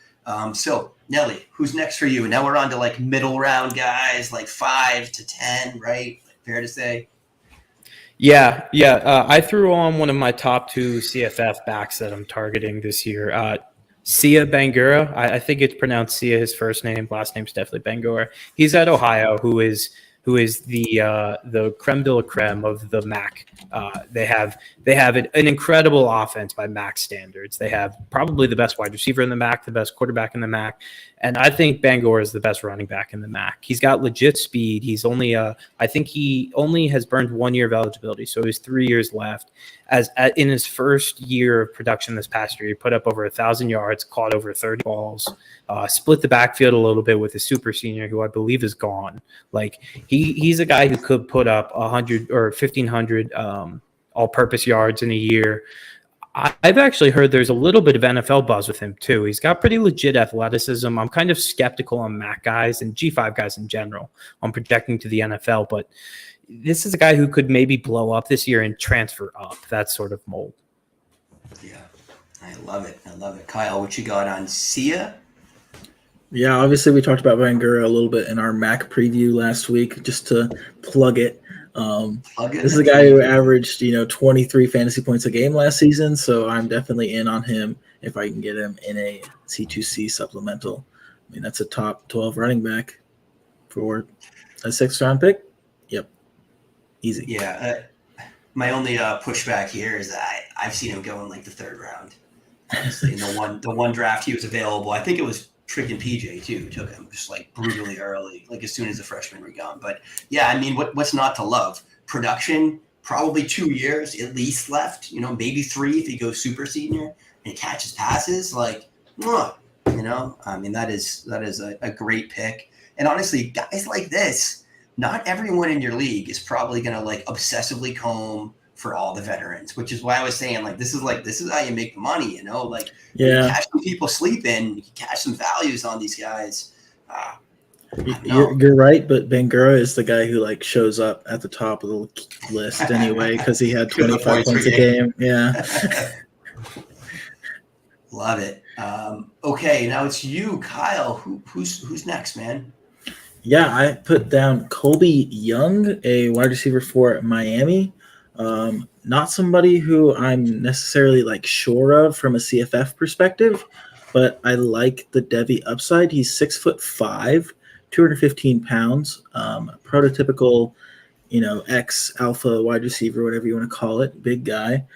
So Nelly, who's next for you? Now we're on to like middle round guys, like 5 to 10, right? Fair to say. Yeah. I threw on one of my top 2 CFF backs that I'm targeting this year. Sia Bangura. I think it's pronounced Sia, his first name. Last name's definitely Bangura. He's at Ohio, who is the creme de la creme of the MAC. They have an incredible offense by MAC standards. They have probably the best wide receiver in the MAC, the best quarterback in the MAC, and I think Bangor is the best running back in the MAC. He's got legit speed. He's only I think he only has burned 1 year of eligibility, so he has 3 years left. In his first year of production this past year, he put up over 1,000 yards, caught over 30 balls, split the backfield a little bit with a super senior who I believe is gone. Like he's a guy who could put up 100 or 1,500 all-purpose yards in a year. I've actually heard there's a little bit of NFL buzz with him too. He's got pretty legit athleticism. I'm kind of skeptical on MAC guys and G5 guys in general on projecting to the NFL, but this is a guy who could maybe blow up this year and transfer up. That sort of mold. Yeah, I love it. Kyle, what you got on Sia? Yeah, obviously we talked about Bangura a little bit in our MAC preview last week, just to plug it. This is a guy who averaged 23 fantasy points a game last season, so I'm definitely in on him if I can get him in a C2C supplemental. I mean, that's a top 12 running back for a 6th-round pick. Yep, easy. Yeah, my only pushback here is that I've seen him go in like the 3rd round. Honestly, in the one draft he was available, I think it was freaking PJ too. Took him just like brutally early, like as soon as the freshmen were gone. But yeah, I mean, what's not to love? Production, probably 2 years at least left. Maybe 3 if he goes super senior and catches passes. Like, I mean, that is a great pick. And honestly, guys like this, not everyone in your league is probably gonna like obsessively comb for all the veterans, which is why I was saying like this is how you make the money, like you catch some people sleeping, you can catch some values on these guys. You're right, but Bangura is the guy who like shows up at the top of the list anyway because he had 25 points a game. Yeah. Love it. Okay, now it's you, Kyle. Who's next, man? Yeah, I put down Colby Young, a wide receiver for Miami. Not somebody who I'm necessarily like sure of from a CFF perspective, but I like the Devy upside. He's 6'5", 215 pounds, prototypical, ex-alpha wide receiver, whatever you want to call it, big guy.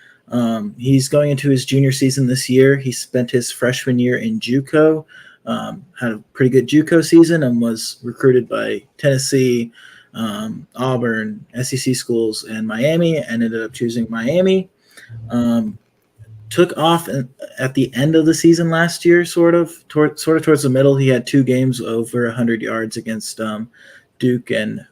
He's going into his junior season this year. He spent his freshman year in JUCO, had a pretty good JUCO season, and was recruited by Tennessee, Auburn, SEC schools, and Miami, and ended up choosing Miami. Took off at the end of the season last year, sort of towards the middle. He had 2 games over 100 yards against Duke and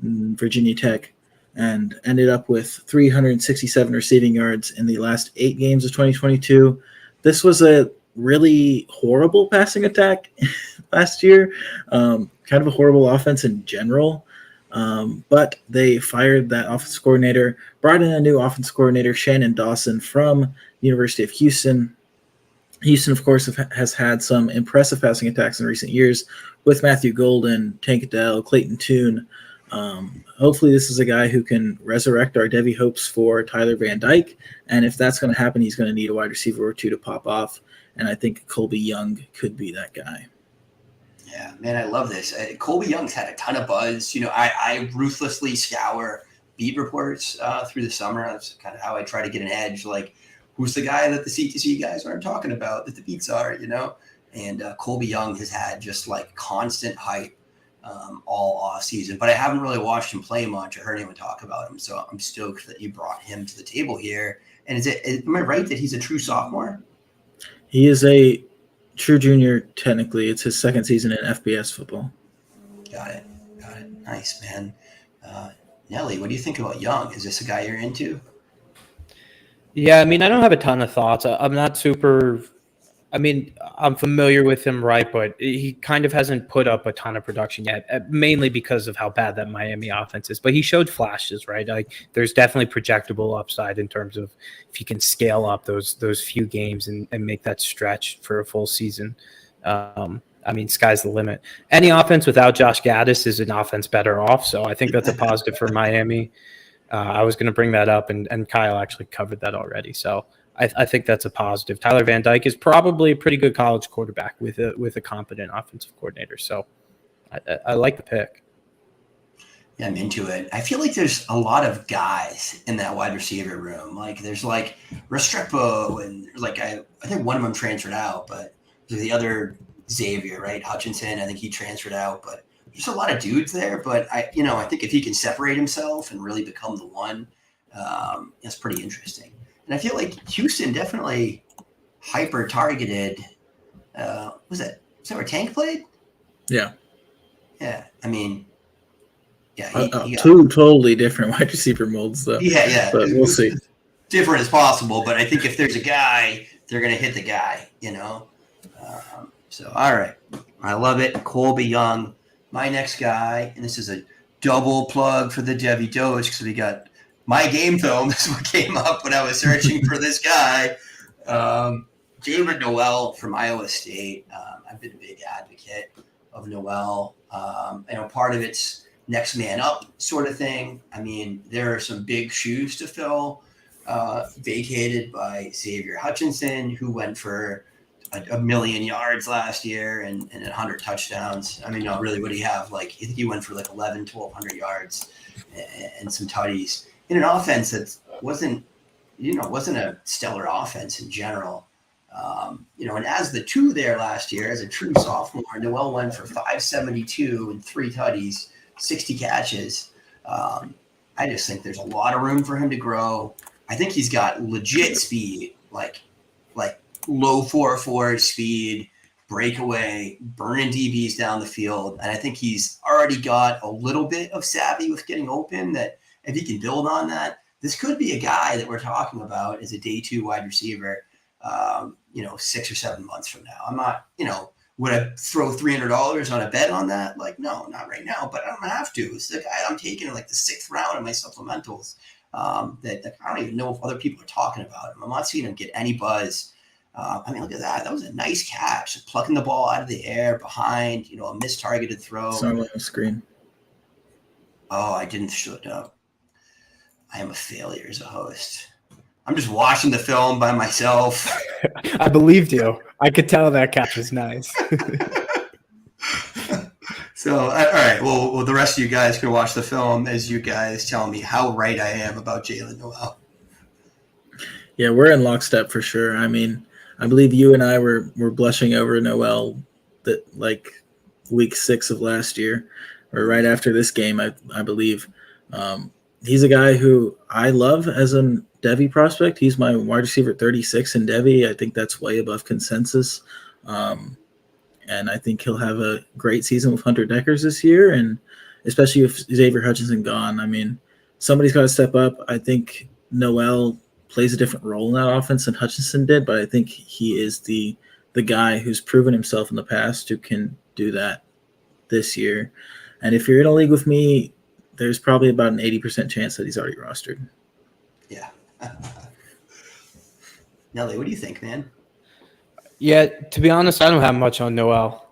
Virginia Tech, and ended up with 367 receiving yards in the last 8 games of 2022. This was a really horrible passing attack last year, kind of a horrible offense in general. But they fired that offense coordinator, brought in a new offense coordinator, Shannon Dawson from the University of Houston. Houston, of course, has had some impressive passing attacks in recent years with Matthew Golden, Tank Adele, Clayton Tune. Hopefully this is a guy who can resurrect our Devy hopes for Tyler Van Dyke. And if that's going to happen, he's going to need a wide receiver or 2 to pop off. And I think Colby Young could be that guy. Yeah, man, I love this. Colby Young's had a ton of buzz. I ruthlessly scour beat reports through the summer. That's kind of how I try to get an edge. Like, who's the guy that the C2C guys aren't talking about that the beats are, And Colby Young has had just like constant hype all off season, but I haven't really watched him play much or heard anyone talk about him. So I'm stoked that you brought him to the table here. And am I right that he's a true sophomore? He is a true junior. Technically, it's his 2nd season in FBS football. Got it. Nice, man. Nelly, what do you think about Young? Is this a guy you're into? Yeah, I mean, I don't have a ton of thoughts. I'm not super. I mean, I'm familiar with him, right? But he kind of hasn't put up a ton of production yet, mainly because of how bad that Miami offense is. But he showed flashes, right? Like, there's definitely projectable upside in terms of if he can scale up those few games and make that stretch for a full season. I mean, sky's the limit. Any offense without Josh Gaddis is an offense better off. So I think that's a positive for Miami. I was going to bring that up, and Kyle actually covered that already. So I think that's a positive. Tyler Van Dyke is probably a pretty good college quarterback with a competent offensive coordinator. So I like the pick. Yeah, I'm into it. I feel like there's a lot of guys in that wide receiver room. Like there's like Restrepo and like I think one of them transferred out, but there's the other Xavier, right? Hutchinson. I think he transferred out, but there's a lot of dudes there. But I think if he can separate himself and really become the one, that's pretty interesting. And I feel like Houston definitely hyper targeted. Was that where Tank played? Yeah. Yeah. I mean, yeah. He got 2 totally different wide receiver molds, though. Yeah. But we'll see. Different as possible, but I think if there's a guy, they're going to hit the guy, So, all right. I love it. Colby Young. My next guy, and this is a double plug for the Devy Doge because we got my game film. This is what came up when I was searching for this guy. David Noel from Iowa State. I've been a big advocate of Noel. I know part of it's next man up sort of thing. I mean, there are some big shoes to fill, vacated by Xavier Hutchinson, who went for a million yards last year and 100 touchdowns. I mean, no, really, what do you have? Like, I think he went for like 1,200 yards and some tutties in an offense that wasn't a stellar offense in general. And as the two there last year, as a true sophomore, Noel went for 572 and 3 tutties, 60 catches. I just think there's a lot of room for him to grow. I think he's got legit speed, like low 4.4 speed, breakaway, burning DBs down the field. And I think he's already got a little bit of savvy with getting open that if he can build on that, this could be a guy that we're talking about as a day 2 wide receiver, 6 or 7 months from now. I'm not, would I throw $300 on a bet on that? Like, no, not right now, but I don't have to. It's the guy I'm taking in like the 6th round of my supplementals that I don't even know if other people are talking about him. I'm not seeing him get any buzz. Look at that. That was a nice catch. Plucking the ball out of the air behind, a mistargeted throw. It's not on the screen. Oh, I didn't show it up. I am a failure as a host. I'm just watching the film by myself. I believed you. I could tell that catch was nice. So, all right. Well, the rest of you guys can watch the film as you guys tell me how right I am about Jalen Noel. Yeah, we're in lockstep for sure. I mean, I believe you and I were blushing over Noel that like week 6 of last year, or right after this game, I believe. He's a guy who I love as a Devy prospect. He's my wide receiver 36 in Devy. I think that's way above consensus. And I think he'll have a great season with Hunter Deckers this year, and especially with Xavier Hutchinson gone. I mean, somebody's got to step up. I think Noel plays a different role in that offense than Hutchinson did, but I think he is the guy who's proven himself in the past who can do that this year. And if you're in a league with me, there's probably about an 80% chance that he's already rostered. Yeah. Nelly, what do you think, man? Yeah, to be honest, I don't have much on Noel.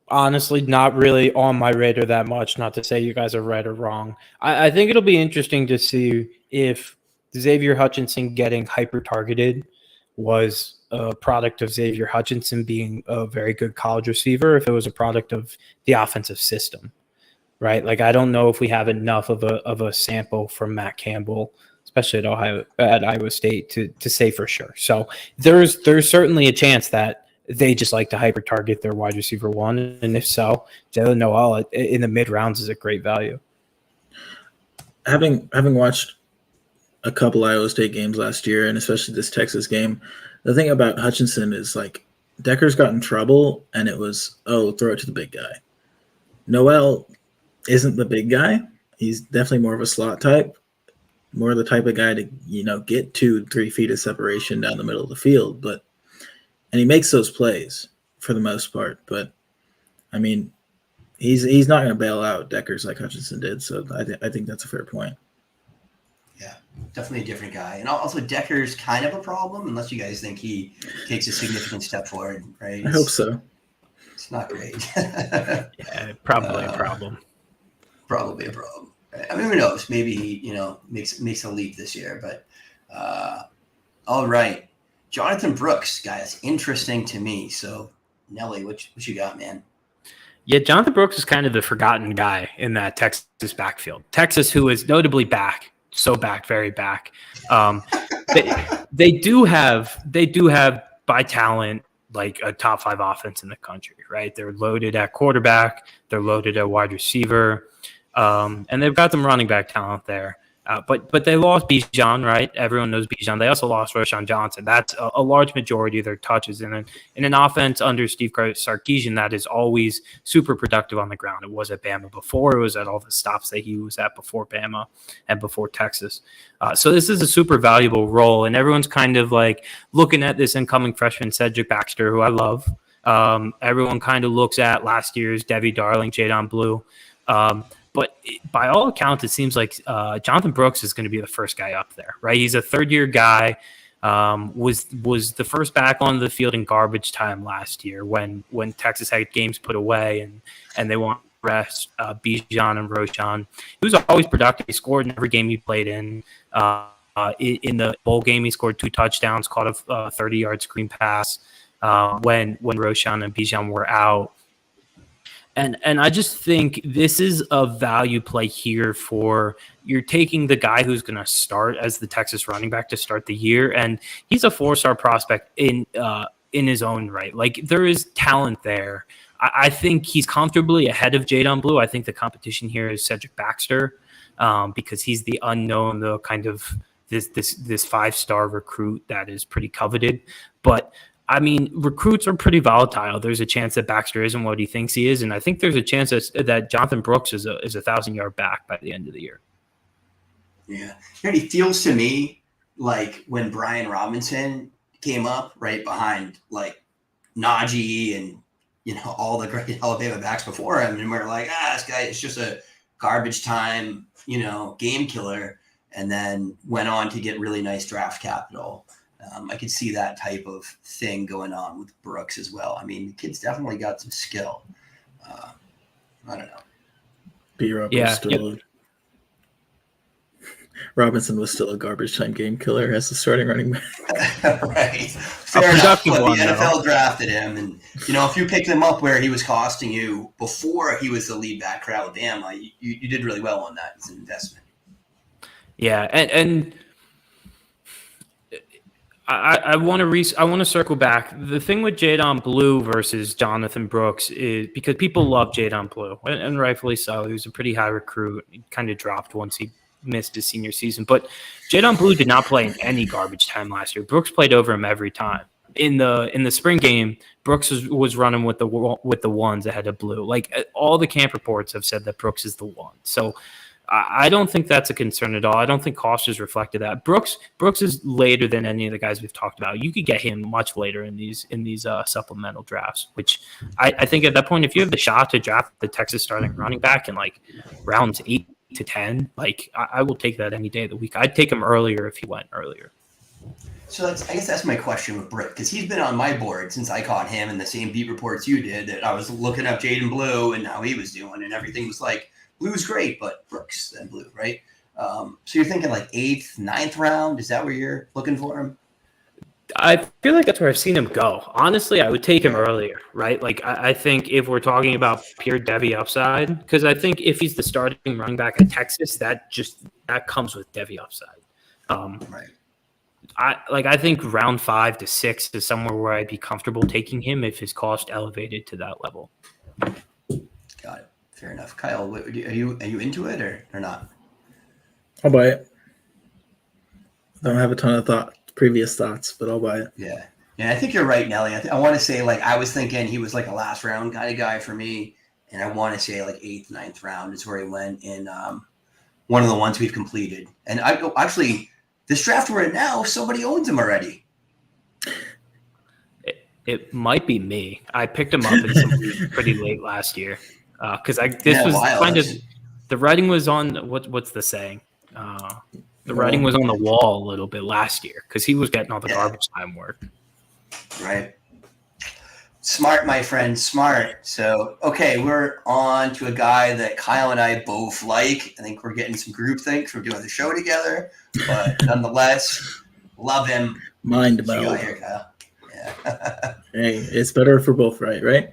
Honestly, not really on my radar that much, not to say you guys are right or wrong. I think it'll be interesting to see if Xavier Hutchinson getting hyper-targeted was a product of Xavier Hutchinson being a very good college receiver, if it was a product of the offensive system, right? Like, I don't know if we have enough of a sample from Matt Campbell, especially at Iowa State, to say for sure. So there's certainly a chance that they just like to hyper target their wide receiver one, and if so, Jalen Noel in the mid rounds is a great value. Having watched a couple Iowa State games last year, and especially this Texas game, the thing about Hutchinson is like Decker's got in trouble, and it was throw it to the big guy. Noel isn't the big guy. He's definitely more of a slot type. More the type of guy to, get 2-3 feet of separation down the middle of the field. And he makes those plays for the most part. But, I mean, he's not going to bail out Deckers like Hutchinson did. So I think that's a fair point. Yeah, definitely a different guy. And also Decker's kind of a problem, unless you guys think he takes a significant step forward, right? I hope so. It's not great. Yeah, probably a problem. Probably a problem. I mean, who knows? Maybe he, makes a leap this year. But all right, Jonathan Brooks, guys, interesting to me. So, Nelly, what you got, man? Yeah, Jonathan Brooks is kind of the forgotten guy in that Texas backfield. Texas, who is notably back, very back. They do have by talent like a top 5 offense in the country, right? They're loaded at quarterback, they're loaded at wide receiver. And they've got some running back talent there. But they lost Bijan, right? Everyone knows Bijan. They also lost Roshan Johnson. That's a large majority of their touches in an offense under Steve Sarkisian that is always super productive on the ground. It was at Bama before. It was at all the stops that he was at before Bama and before Texas. So this is a super valuable role, and everyone's kind of like looking at this incoming freshman Cedric Baxter, who I love. Everyone kind of looks at last year's Devy Darling, Jadon Blue. But by all accounts, it seems like Jonathan Brooks is going to be the first guy up there, right? He's a third-year guy, was the first back on the field in garbage time last year when Texas had games put away and they wanted rest Bijan and Roshan. He was always productive. He scored in every game he played in. In the bowl game, he scored 2 touchdowns, caught a 30-yard screen pass when Roshan and Bijan were out. And I just think this is a value play here for you're taking the guy who's going to start as the Texas running back to start the year, and he's a 4-star prospect in his own right. Like, there is talent there. I think he's comfortably ahead of Jadon Blue. I think the competition here is Cedric Baxter because he's the unknown, the kind of this 5-star recruit that is pretty coveted. But I mean, recruits are pretty volatile. There's a chance that Baxter isn't what he thinks he is, and I think there's a chance that Jonathan Brooks is a 1,000-yard back by the end of the year. Yeah, and he feels to me like when Brian Robinson came up right behind like Najee and all the great Alabama backs before him, and we're like, this guy is just a garbage time, game killer, and then went on to get really nice draft capital. I could see that type of thing going on with Brooks as well. I mean, the kid's definitely got some skill. I don't know. Robinson was still a garbage time game killer as the starting running back. Right. Fair enough. But the NFL drafted him, and if you picked him up where he was costing you before he was the lead back for Alabama, you did really well on that as an investment. Yeah, and I want to circle back. The thing with Jadon Blue versus Jonathan Brooks is because people love Jadon Blue, and rightfully so. He was a pretty high recruit. He kind of dropped once he missed his senior season. But Jadon Blue did not play in any garbage time last year. Brooks played over him every time. In the spring game, Brooks was running with the ones ahead of Blue. Like, all the camp reports have said that Brooks is the one. So I don't think that's a concern at all. I don't think cost has reflected that. Brooks is later than any of the guys we've talked about. You could get him much later in these supplemental drafts, which I think at that point, if you have the shot to draft the Texas starting running back in like rounds 8 to 10, like I will take that any day of the week. I'd take him earlier if he went earlier. So I guess that's my question with Britt, because he's been on my board since I caught him in the same beat reports you did, that I was looking up Jadon Blue and how he was doing, and everything was like, Blue's great, but Brooks then Blue, right? So you're thinking like 8th, 9th round? Is that where you're looking for him? I feel like that's where I've seen him go. Honestly, I would take him earlier, right? Like, I think if we're talking about pure Devy upside, because I think if he's the starting running back at Texas, that comes with Devy upside. Right. I think round 5 to 6 is somewhere where I'd be comfortable taking him if his cost elevated to that level. Got it. Fair enough. Kyle, are you into it or not? I'll buy it. I don't have a ton of previous thoughts, but I'll buy it. Yeah. I think you're right, Nelly. I want to say, like, I was thinking he was like a last round kind of guy for me, and I want to say like 8th, 9th round is where he went in one of the ones we've completed. And actually, this draft we're in now, somebody owns him already. It might be me. I picked him up in some pretty late last year. Because the writing was on what's the saying? The writing was on the wall a little bit last year because he was getting all the garbage time work. Right. Smart, my friend, smart. So, okay, we're on to a guy that Kyle and I both like. I think we're getting some groupthink from doing the show together, but nonetheless, love him. Mind meld. Here, Kyle. Yeah. Hey, it's better for both, right?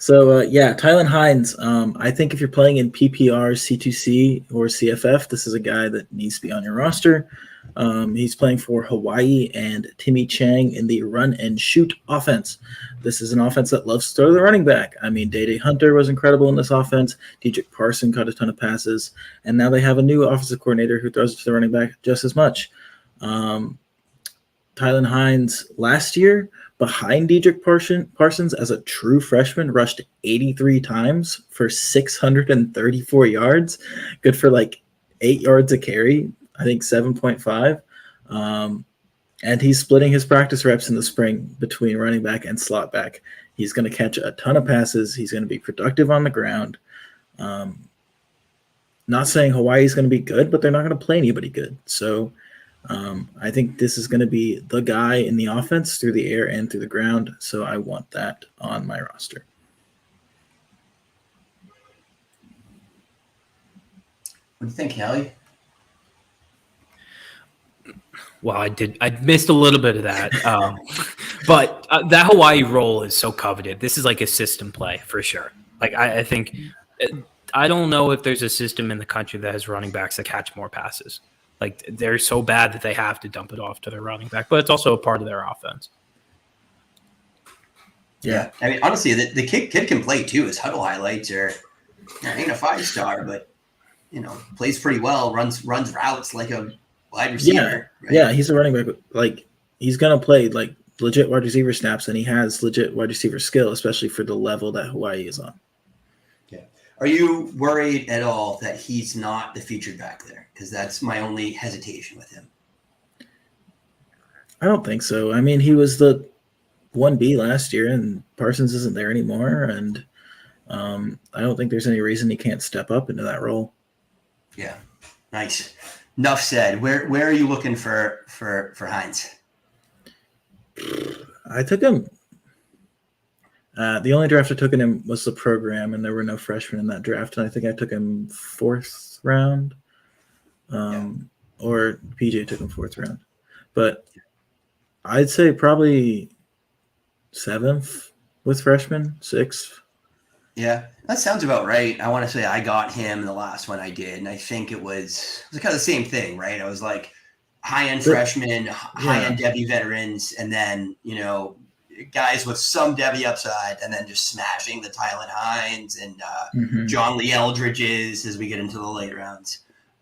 So, Tylan Hines, I think if you're playing in PPR, C2C, or CFF, this is a guy that needs to be on your roster. He's playing for Hawaii and Timmy Chang in the run and shoot offense. This is an offense that loves to throw the running back. I mean, Day Hunter was incredible in this offense. Dedrick Parson caught a ton of passes. And now they have a new offensive coordinator who throws it to the running back just as much. Tylan Hines last year, behind Dedrick Parsons as a true freshman, rushed 83 times for 634 yards. Good for like 8 yards a carry, I think 7.5. And he's splitting his practice reps in the spring between running back and slot back. He's going to catch a ton of passes. He's going to be productive on the ground. Not saying Hawaii's going to be good, but they're not going to play anybody good. So I think this is going to be the guy in the offense through the air and through the ground. So I want that on my roster. What do you think, Kelly? Well, I missed a little bit of that. But that Hawaii role is so coveted. This is like a system play for sure. Like, I think, I don't know if there's a system in the country that has running backs that catch more passes. Like, they're so bad that they have to dump it off to their running back, but it's also a part of their offense. Yeah. I mean, honestly, the kid can play too. His huddle highlights are, ain't a 5-star, but, plays pretty well, runs routes like a wide receiver. Yeah, right? Yeah, he's a running back. Like, he's going to play, like, legit wide receiver snaps, and he has legit wide receiver skill, especially for the level that Hawaii is on. Yeah. Are you worried at all that he's not the featured back there? Because that's my only hesitation with him. I don't think so. I mean, he was the 1B last year, and Parsons isn't there anymore, and I don't think there's any reason he can't step up into that role. Yeah, nice. Enough said. Where are you looking for Hines? I took him. The only draft I took in him was the program, and there were no freshmen in that draft. And I think I took him 4th round, or PJ took him 4th round. But I'd say probably 7th with freshmen, 6th. Yeah, that sounds about right. I want to say I got him the last one I did, and I think it was kind of the same thing, right? I was like high-end freshmen, high-end Devy veterans, and then, guys with some Devy upside, and then just smashing the Tylen Hines and John Lee Eldridges as we get into the late rounds.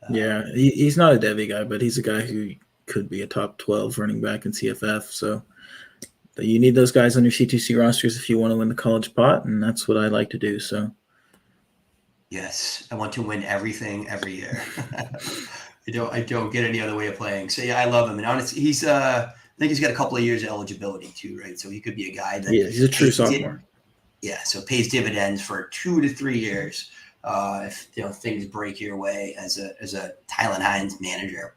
He's not a Devy guy, but he's a guy who could be a top 12 running back in CFF, so you need those guys on your C2C rosters if you want to win the college pot, and that's what I like to do. So, yes, I want to win everything every year. I don't get any other way of playing. So yeah, I love him, and honestly, I think he's got a couple of years of eligibility too, right? So he could be a guy that he's a true sophomore. So pays dividends for 2 to 3 years if things break your way as a Tylen Hines manager.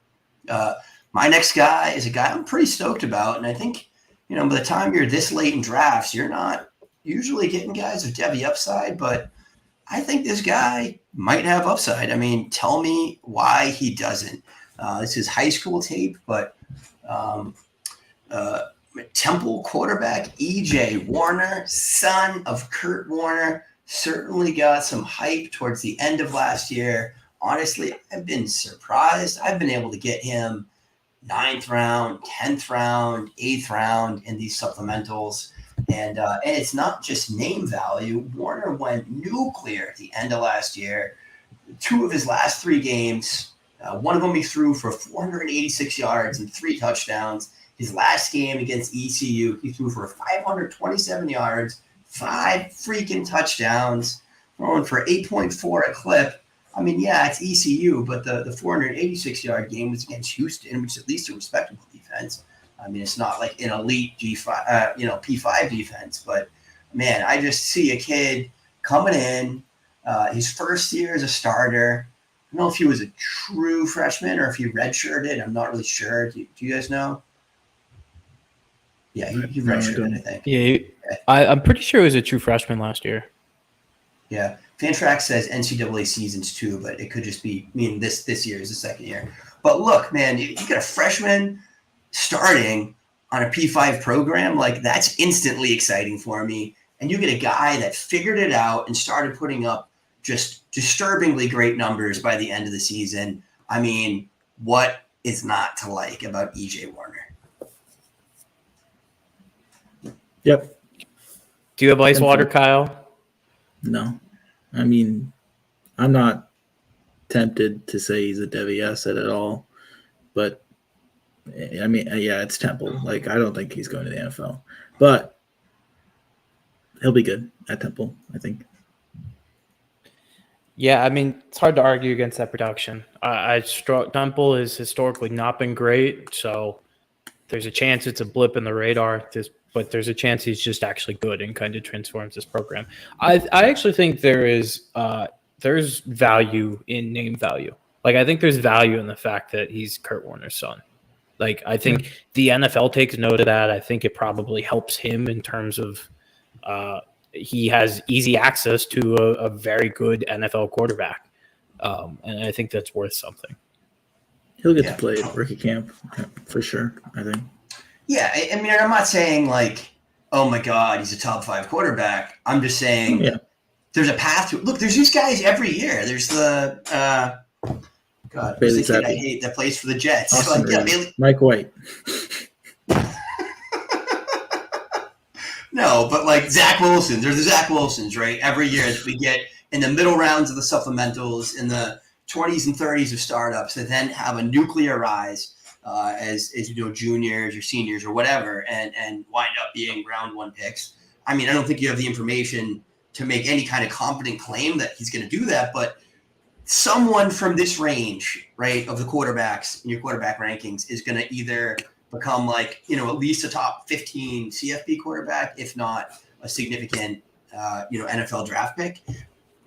My next guy is a guy I'm pretty stoked about, and I think. By the time you're this late in drafts, you're not usually getting guys with Devy upside, but I think this guy might have upside. I mean, tell me why he doesn't. This is high school tape, but Temple quarterback E.J. Warner, son of Kurt Warner, certainly got some hype towards the end of last year. Honestly, I've been surprised. I've been able to get him 9th round, 10th round, 8th round in these supplementals. And it's not just name value. Warner went nuclear at the end of last year. 2 of his last 3 games, one of them he threw for 486 yards and 3 touchdowns. His last game against ECU, he threw for 527 yards, 5 freaking touchdowns, throwing for 8.4 a clip. I mean, yeah, it's ECU, but the 486-yard game was against Houston, which is at least a respectable defense. I mean, it's not like an elite G5, P5 defense, but man, I just see a kid coming in, his first year as a starter. I don't know if he was a true freshman or if he redshirted. I'm not really sure. Do you guys know? Yeah, he redshirted, I think. Yeah, I'm pretty sure he was a true freshman last year. Yeah. Fantrax says NCAA seasons too, but it could just be, this year is the second year. But look, man, you get a freshman starting on a P5 program, like that's instantly exciting for me. And you get a guy that figured it out and started putting up just disturbingly great numbers by the end of the season. I mean, what is not to like about EJ Warner? Yep. Do you have ice water, Kyle? No. I mean, I'm not tempted to say he's a Devy asset at all, but I mean, yeah, it's Temple. Like, I don't think he's going to the NFL, but he'll be good at Temple, I think. Yeah, I mean, it's hard to argue against that production. Temple has historically not been great, so there's a chance it's a blip in the radar. But there's a chance he's just actually good and kind of transforms this program. I actually think there's value in name value. Like, I think there's value in the fact that he's Kurt Warner's son. Like, I think the NFL takes note of that. I think it probably helps him in terms of he has easy access to a very good NFL quarterback. And I think that's worth something. He'll get to play at rookie camp for sure, I think. Yeah, I mean, I'm not saying like, oh my God, he's a top 5 quarterback. I'm just saying there's a path to it. Look, there's these guys every year. There's the God, who's the kid I hate that plays for the Jets? Like, Mike White. No, but like Zach Wilson. There's the Zach Wilsons, right? Every year that we get in the middle rounds of the supplementals, in the 20s and 30s of startups that then have a nuclear rise as juniors or seniors or whatever, and wind up being round 1 picks. I mean, I don't think you have the information to make any kind of confident claim that he's going to do that, but someone from this range, right, of the quarterbacks in your quarterback rankings is going to either become like, at least a top 15 CFP quarterback, if not a significant, NFL draft pick.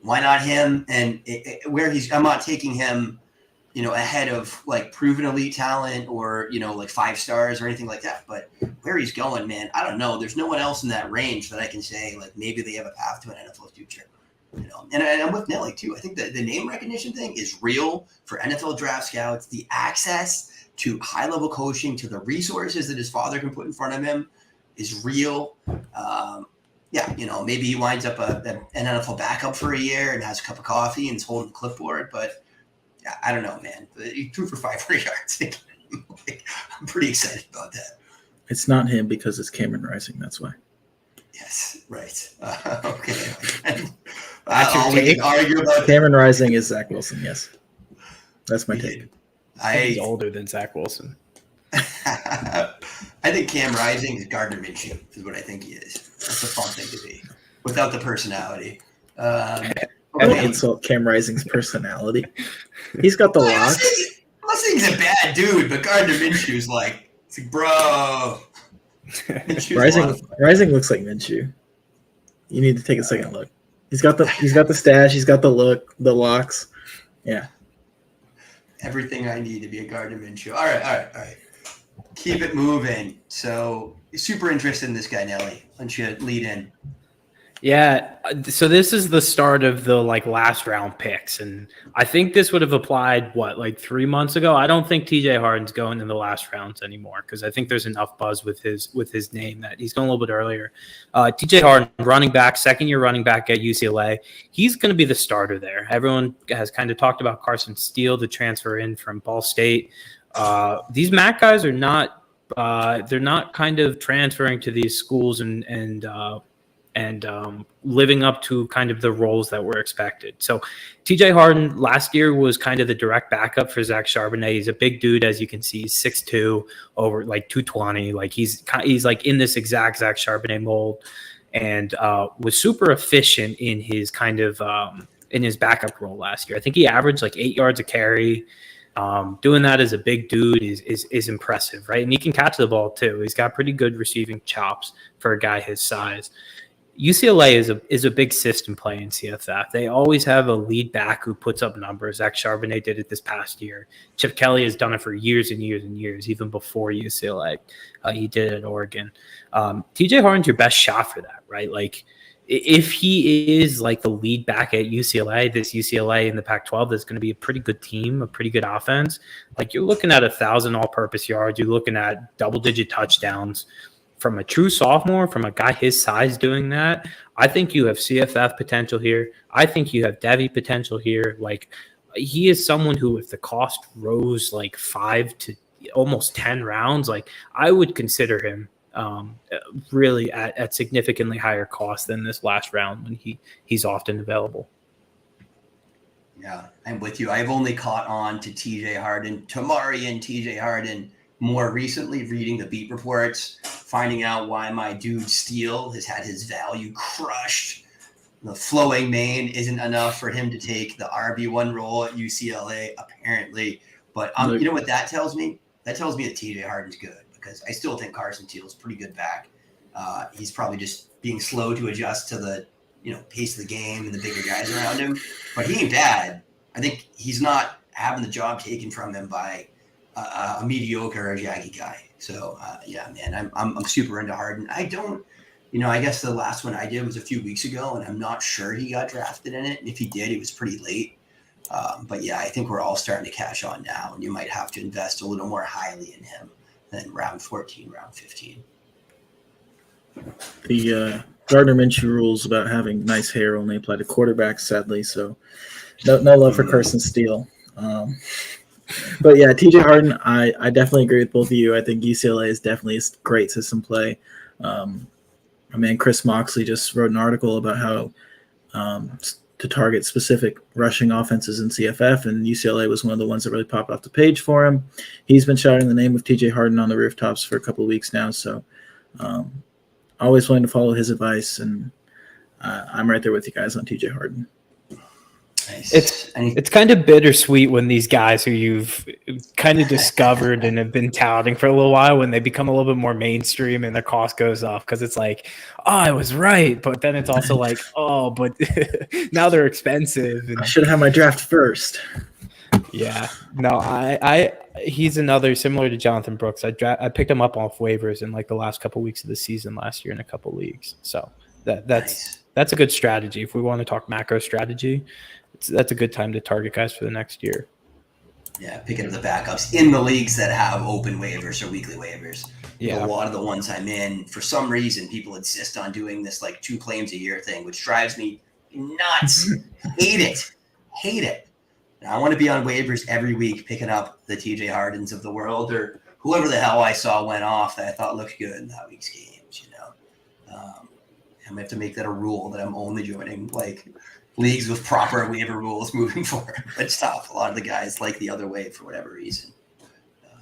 Why not him? And I'm not taking him, ahead of like proven elite talent or, like 5 stars or anything like that. But where he's going, man, I don't know. There's no one else in that range that I can say like maybe they have a path to an NFL future. And I'm with Nelly too. I think that the name recognition thing is real for NFL draft scouts. The access to high-level coaching, to the resources that his father can put in front of him is real. Maybe he winds up an NFL backup for a year and has a cup of coffee and is holding the clipboard, but I don't know, man. He threw for 500 yards. I'm pretty excited about that. It's not him because it's Cameron Rising. That's why. Yes, right. Okay. That's your we take? can argue about Cameron Rising is Zach Wilson. Yes, that's my take. He's older than Zach Wilson. I think Cam Rising is Gardner Minshew, is what I think he is. That's a fun thing to be, without the personality. Don't insult Cam Rising's personality. He's got the locks. I'm not saying he's a bad dude, but Gardner Minshew's like, bro. Rising looks like Minshew. You need to take a second look. He's got the stash. He's got the look, the locks. Yeah. Everything I need to be a Gardner Minshew. All right. Keep it moving. So, super interested in this guy, Nelly. Why don't you lead in? Yeah, so this is the start of the last round picks, and I think this would have applied 3 months ago. I don't think TJ Harden's going in the last rounds anymore because I think there's enough buzz with his name that he's going a little bit earlier. TJ Harden, running back, second-year running back at UCLA, he's going to be the starter there. Everyone has kind of talked about Carson Steele, the transfer in from Ball State. These MAC guys are not they're not kind of transferring to these schools and living up to kind of the roles that were expected. So TJ Harden last year was kind of the direct backup for Zach Charbonnet. He's a big dude, as you can see, 6'2", over 220. He's in this exact Zach Charbonnet mold, and was super efficient in his kind of in his backup role last year. I think he averaged 8 yards a carry. Doing that as a big dude is impressive, right? And he can catch the ball too. He's got pretty good receiving chops for a guy his size. UCLA is a big system play in CFF. They always have a lead back who puts up numbers. Zach Charbonnet did it this past year. Chip Kelly has done it for years and years and years, even before UCLA. He did it at Oregon. TJ Harden's your best shot for that, right? If he is the lead back at UCLA, this UCLA in the Pac-12, that's going to be a pretty good team, a pretty good offense. You're looking at 1,000 all-purpose yards. You're looking at double-digit touchdowns. From a true sophomore, from a guy his size doing that, I think you have CFF potential here. I think you have Devy potential here. He is someone who, if the cost rose 5 to almost 10 rounds, I would consider him really at significantly higher cost than this last round when he's often available. Yeah, I'm with you. I've only caught on to TJ Harden, Tamari and TJ Harden more recently, reading the beat reports, finding out why my dude Steele has had his value crushed. The flowing mane isn't enough for him to take the RB1 role at UCLA, apparently. But you know what that tells me? That tells me that TJ Harden's good, because I still think Carson Steele's pretty good back. He's probably just being slow to adjust to the pace of the game and the bigger guys around him. But he ain't bad. I think he's not having the job taken from him by a mediocre or jaggy guy. So yeah, man, I'm super into Harden. I don't, I guess the last one I did was a few weeks ago, and I'm not sure he got drafted in it. And if he did, it was pretty late. But yeah, I think we're all starting to catch on now, and you might have to invest a little more highly in him than round 14, round 15. The Gardner Minshew rules about having nice hair only apply to quarterbacks, sadly. So no love for Carson Steele. But yeah, TJ Harden, I definitely agree with both of you. I think UCLA is definitely a great system play. Chris Moxley just wrote an article about how to target specific rushing offenses in CFF, and UCLA was one of the ones that really popped off the page for him. He's been shouting the name of TJ Harden on the rooftops for a couple of weeks now, so always willing to follow his advice, and I'm right there with you guys on TJ Harden. Nice. It's kind of bittersweet when these guys who you've kind of discovered and have been touting for a little while, when they become a little bit more mainstream and their cost goes off, because it's like, oh, I was right, but then it's also like, oh, but now they're expensive. And I should have had my draft first. Yeah, no, he's another similar to Jonathan Brooks. I picked him up off waivers in like the last couple weeks of the season last year in a couple leagues. So that's a good strategy if we want to talk macro strategy. That's a good time to target guys for the next year. Yeah, picking up the backups in the leagues that have open waivers or weekly waivers. Yeah, a lot of the ones I'm in, for some reason, people insist on doing this like 2 claims a year thing, which drives me nuts. Hate it. I want to be on waivers every week, picking up the TJ Hardens of the world or whoever the hell I saw went off that I thought looked good in that week's games. I'm gonna have to make that a rule that I'm only joining like leagues with proper waiver rules moving forward. But stop. A lot of the guys like the other way for whatever reason.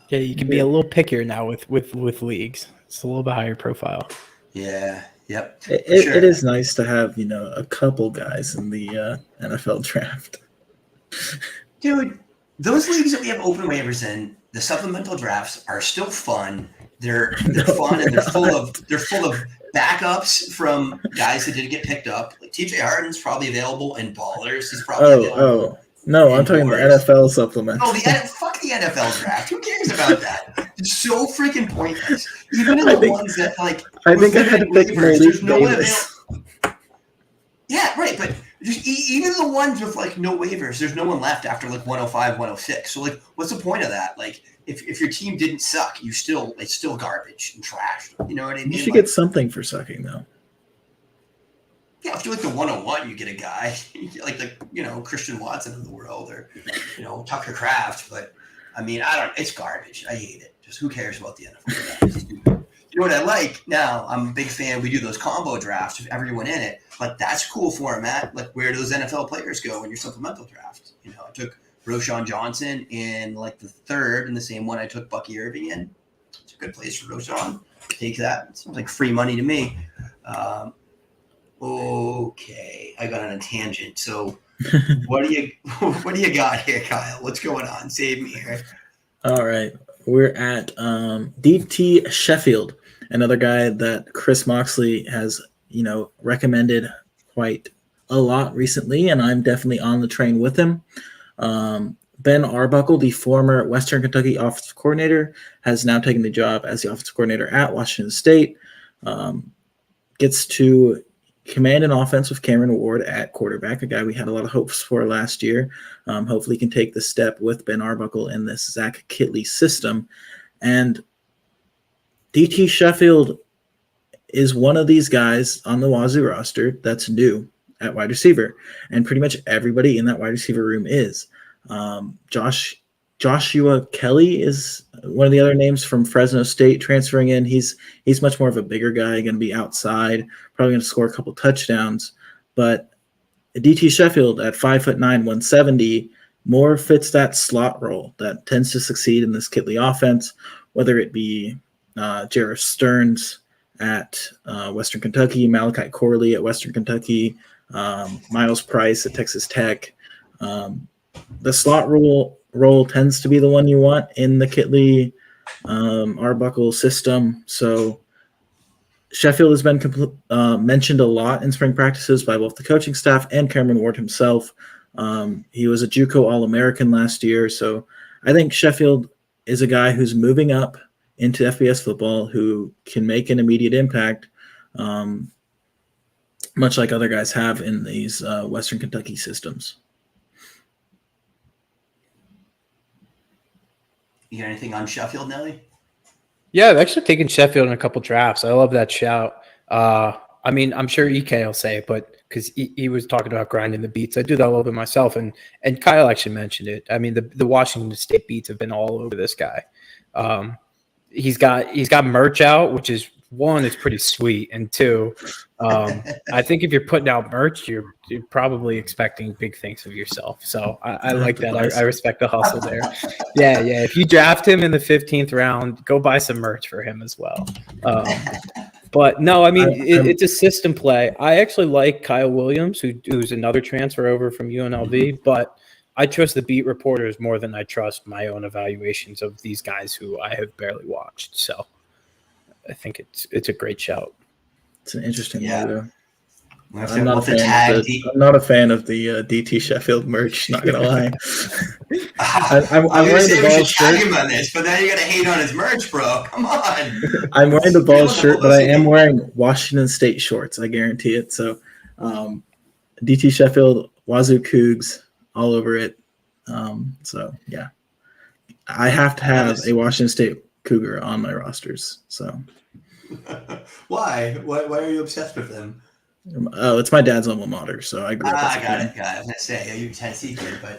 Yeah, you can be a little pickier now with leagues. It's a little bit higher profile. Yeah. Yep. It is nice to have a couple guys in the NFL draft. Dude, those leagues that we have open waivers in, the supplemental drafts are still fun. They're fun and they're full of backups from guys that didn't get picked up. Like TJ Harden's probably available in Ballers. He's probably available. No, I'm talking about NFL supplements. Oh, fuck the NFL draft. Who cares about that? It's so freaking pointless. Even in the ones that like I think I had to pick there's no one available. Yeah, right, but just even the ones with like no waivers, there's no one left after like 105, 106. So like, what's the point of that? Like, if your team didn't suck, it's still garbage and trash. You know what I mean? You should get something for sucking though. Yeah, if you like the 101, you get a guy like the Christian Watson of the world or Tucker Kraft. But I mean, it's garbage. I hate it. Just who cares about the NFL? You know what I like now? I'm a big fan. We do those combo drafts with everyone in it. Like that's cool format. Like where do those NFL players go in your supplemental draft? I took Roschon Johnson in like the 3rd, and the same one I took Bucky Irving in. It's a good place for Roschon. Take that. It seems like free money to me. Okay, I got on a tangent. So, what do you got here, Kyle? What's going on? Save me here. All right, we're at DT Sheffield, another guy that Chris Moxley has recommended quite a lot recently, and I'm definitely on the train with him. Ben Arbuckle, the former Western Kentucky offensive coordinator, has now taken the job as the offensive coordinator at Washington State. Gets to command an offense with Cameron Ward at quarterback, a guy we had a lot of hopes for last year. Hopefully he can take the step with Ben Arbuckle in this Zach Kittley system. And DT Sheffield is one of these guys on the Wazoo roster that's new at wide receiver. And pretty much everybody in that wide receiver room is. Joshua Kelly is one of the other names from Fresno State transferring in. He's much more of a bigger guy, going to be outside, probably going to score a couple touchdowns. But DT Sheffield at 5'9", 170, more fits that slot role that tends to succeed in this Kittley offense, whether it be Jarrett Stearns at Western Kentucky, Malachi Corley at Western Kentucky, Miles Price at Texas Tech. The slot role tends to be the one you want in the Kittley Arbuckle system. So Sheffield has been mentioned a lot in spring practices by both the coaching staff and Cameron Ward himself. He was a JUCO All-American last year. So I think Sheffield is a guy who's moving up into FBS football who can make an immediate impact, much like other guys have in these Western Kentucky systems. You got anything on Sheffield, Nelly? Yeah, I've actually taken Sheffield in a couple drafts. I love that shout. I mean, I'm sure EK will say it, but because he was talking about grinding the beats, I do that a little bit myself. And Kyle actually mentioned it. I mean, the Washington State beats have been all over this guy. He's got merch out, which is one, it's pretty sweet, and two, I think if you're putting out merch, you're probably expecting big things of yourself. So I like that. I respect the hustle there. Yeah. If you draft him in the 15th round, go buy some merch for him as well. But no, I mean, it's a system play. I actually like Kyle Williams, who's another transfer over from UNLV, but I trust the beat reporters more than I trust my own evaluations of these guys who I have barely watched. So I think it's a great shout. It's an interesting Yeah. logo. I'm not a fan of the DT Sheffield merch. Not gonna lie. I'm wearing the Balls shirt. Him on this, but then you're gonna hate on his merch, bro. Come on. I'm wearing the Balls shirt, but I am wearing Washington State shorts. I guarantee it. So, DT Sheffield, Wazoo Cougs, all over it. So yeah, I have to have a Washington State Cougar on my rosters. So, why? Why are you obsessed with them? Oh, it's my dad's alma mater, so I grew up. I got it. I was gonna say you're a Tennessee kid, but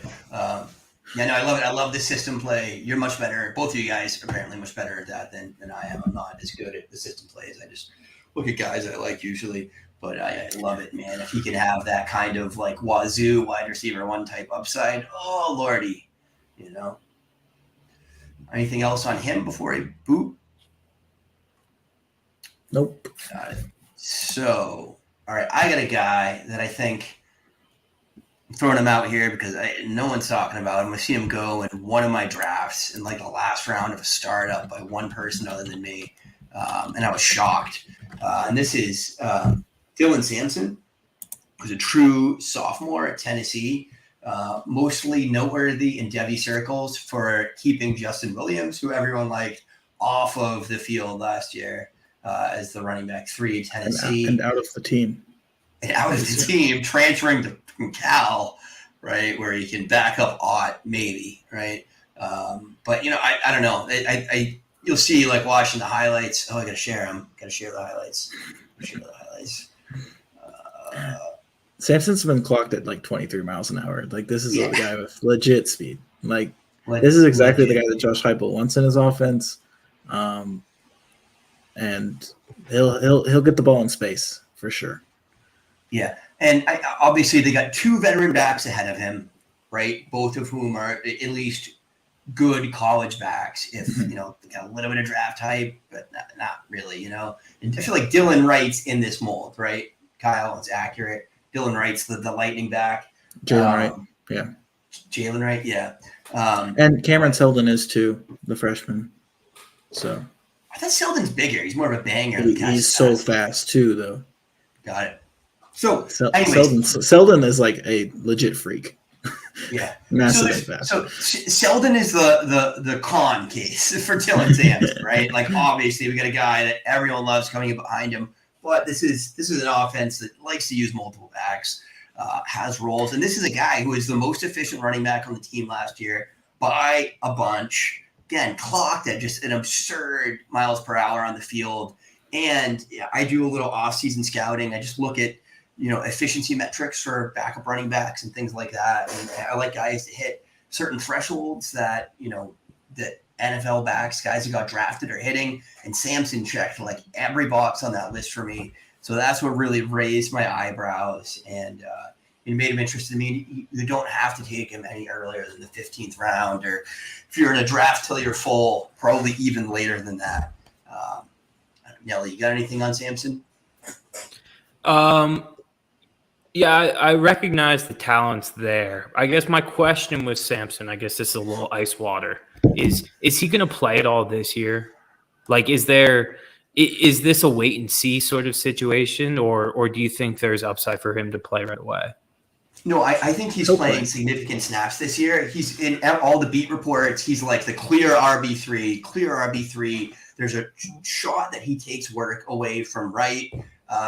yeah, no, I love it. I love the system play. You're much better. Both of you guys are apparently much better at that than I am. I'm not as good at the system plays. I just look at guys that I like usually, but I love it, man. If he can have that kind of like Wazoo wide receiver one type upside, oh lordy, you know. Anything else on him before he boot? Nope. Got it. So. All right, I got a guy that I think I'm throwing him out here because no one's talking about him. I see him go in one of my drafts in like the last round of a startup by one person other than me, and I was shocked. And this is Dylan Sampson, who's a true sophomore at Tennessee, mostly noteworthy in Devy circles for keeping Justin Williams, who everyone liked, off of the field last year. As the running back 3 at Tennessee. And out of the team. And out of the team, transferring to Cal, right, where he can back up Ott, maybe, right? But, you know, I don't know. You'll see, like, watching the highlights. Oh, I got to share them. Got to share the highlights. Sampson's been clocked at, like, 23 miles an hour. Like, this is a guy with legit speed. Like, this is exactly the guy that Josh Heupel wants in his offense. And he'll get the ball in space for sure. Yeah, and obviously they got 2 veteran backs ahead of him, right? Both of whom are at least good college backs. If you know, they got a little bit of draft hype, but not really. You know, and I feel like Dylan Wright's in this mold, right? Kyle, it's accurate. Dylan Wright's the lightning back. Jalen Wright, yeah. Jalen Wright, yeah. And Cameron Seldon is too, the freshman. So. I thought Seldon's bigger. He's more of a banger. He's so fast too, though. Got it. So, Seldon is like a legit freak. Yeah, massive fast. So Seldon is the con case for Dylan Sampson, right? Like obviously we got a guy that everyone loves coming in behind him, but this is an offense that likes to use multiple backs, has roles, and this is a guy who is the most efficient running back on the team last year by a bunch. Again, clocked at just an absurd miles per hour on the field. And I do a little off-season scouting. I just look at, you know, efficiency metrics for backup running backs and things like that. And I like guys to hit certain thresholds that, you know, that NFL backs, guys who got drafted are hitting. And Sampson checked like every box on that list for me. So that's what really raised my eyebrows and it made him interested in me. You don't have to take him any earlier than the 15th round, or if you're in a draft till you're full, probably even later than that. Nelly, you got anything on Sampson? Yeah, I recognize the talent's there. I guess my question with Sampson, I guess this is a little ice water, is he going to play it all this year? Like, is this a wait and see sort of situation, or do you think there's upside for him to play right away? No, I think he's playing significant snaps this year. He's in all the beat reports. He's like the clear RB3. There's a shot that he takes work away from Wright.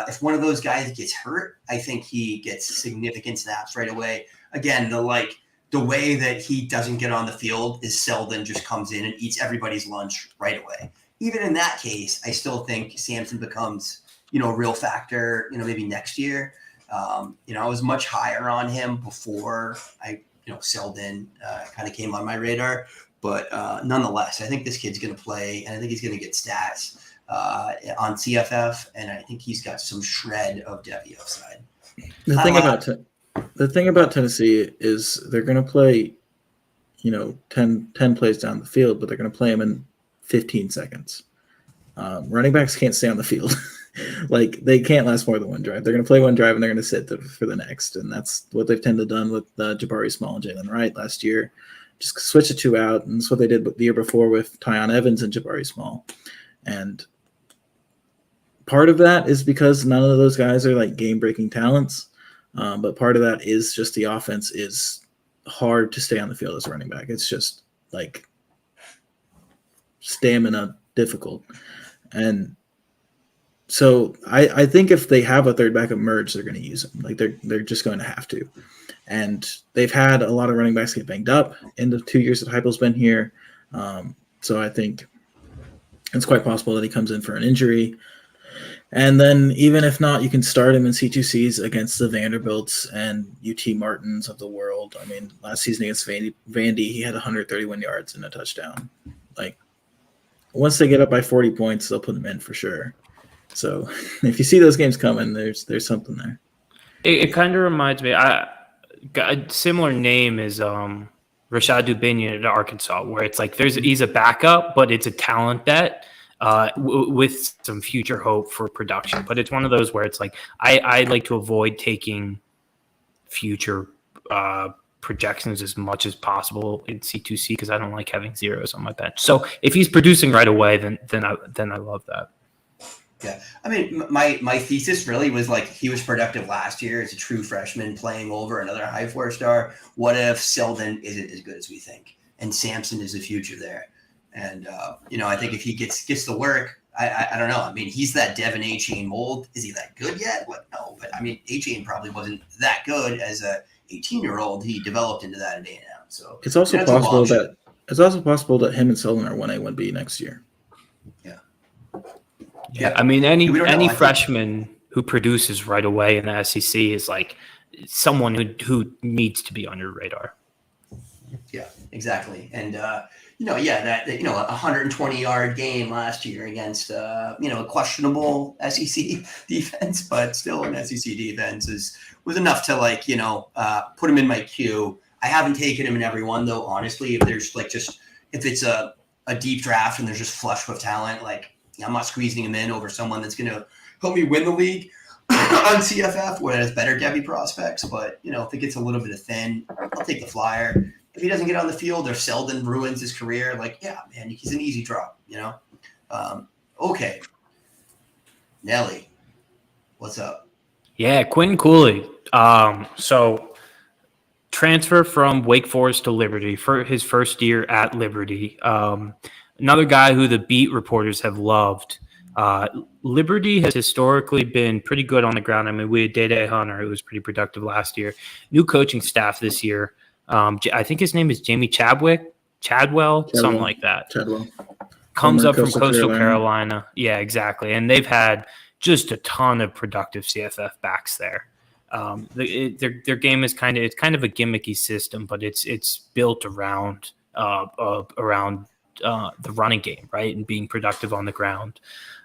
If one of those guys gets hurt, I think he gets significant snaps right away. Again, the like the way that he doesn't get on the field is Selden just comes in and eats everybody's lunch right away. Even in that case, I still think Sampson becomes, a real factor, maybe next year. I was much higher on him before Selden kind of came on my radar. But nonetheless, I think this kid's going to play, and I think he's going to get stats on CFF, and I think he's got some shred of Devy upside. The thing about Tennessee is they're going to play, 10 plays down the field, but they're going to play them in 15 seconds. Running backs can't stay on the field. Like, they can't last more than one drive. They're going to play one drive and they're going to sit for the next. And that's what they've tended to done with Jabari Small and Jalen Wright last year. Just switch the two out. And that's what they did the year before with Tyon Evans and Jabari Small. And part of that is because none of those guys are like game-breaking talents. But part of that is just the offense is hard to stay on the field as a running back. It's just like stamina difficult. And so I think if they have a third backup merge, they're going to use him. Like they're just going to have to. And they've had a lot of running backs get banged up in the 2 years that Heupel's been here. So I think it's quite possible that he comes in for an injury. And then even if not, you can start him in C2Cs against the Vanderbilts and UT Martins of the world. I mean, last season against Vandy, he had 131 yards and a touchdown. Like, once they get up by 40 points, they'll put him in for sure. So if you see those games coming, there's something there. It kind of reminds me. A similar name is Rashad Dubinion at Arkansas, where it's like he's a backup, but it's a talent bet with some future hope for production. But it's one of those where it's like I like to avoid taking future projections as much as possible in C2C because I don't like having zeros on my bench. So if he's producing right away, then I love that. Yeah, I mean, my thesis really was like he was productive last year as a true freshman playing over another high 4-star. What if Selden isn't as good as we think, and Sampson is the future there? And I think if he gets the work, I don't know. I mean, he's that Devin A-Chain mold. Is he that good yet? No, but I mean, A-Chain probably wasn't that good as a 18-year-old. He developed into that at A&M. So it's also possible that him and Selden are 1A, 1B next year. Yeah, I mean, any freshman who produces right away in the SEC is like someone who needs to be on your radar. Yeah, exactly. And that 120-yard game last year against a questionable SEC defense, but still an SEC defense was enough to put him in my queue. I haven't taken him in every one though. Honestly, if there's if it's a deep draft and there's just flush with talent, I'm not squeezing him in over someone that's going to help me win the league on CFF where there's better Devy prospects. But, if it gets a little bit of thin, I'll take the flyer. If he doesn't get on the field or Selden ruins his career, he's an easy drop, Okay. Nelly, what's up? Yeah, Quinn Cooley. So transfer from Wake Forest to Liberty for his first year at Liberty. Another guy who the beat reporters have loved. Liberty has historically been pretty good on the ground. I mean, we had Day Hunter, who was pretty productive last year. New coaching staff this year. I think his name is Jamie Chadwell, something like that. Chadwell. Comes up from Coastal Carolina. Yeah, exactly. And they've had just a ton of productive CFF backs there. Their game is kind of a gimmicky system, but it's built around the running game, right, and being productive on the ground.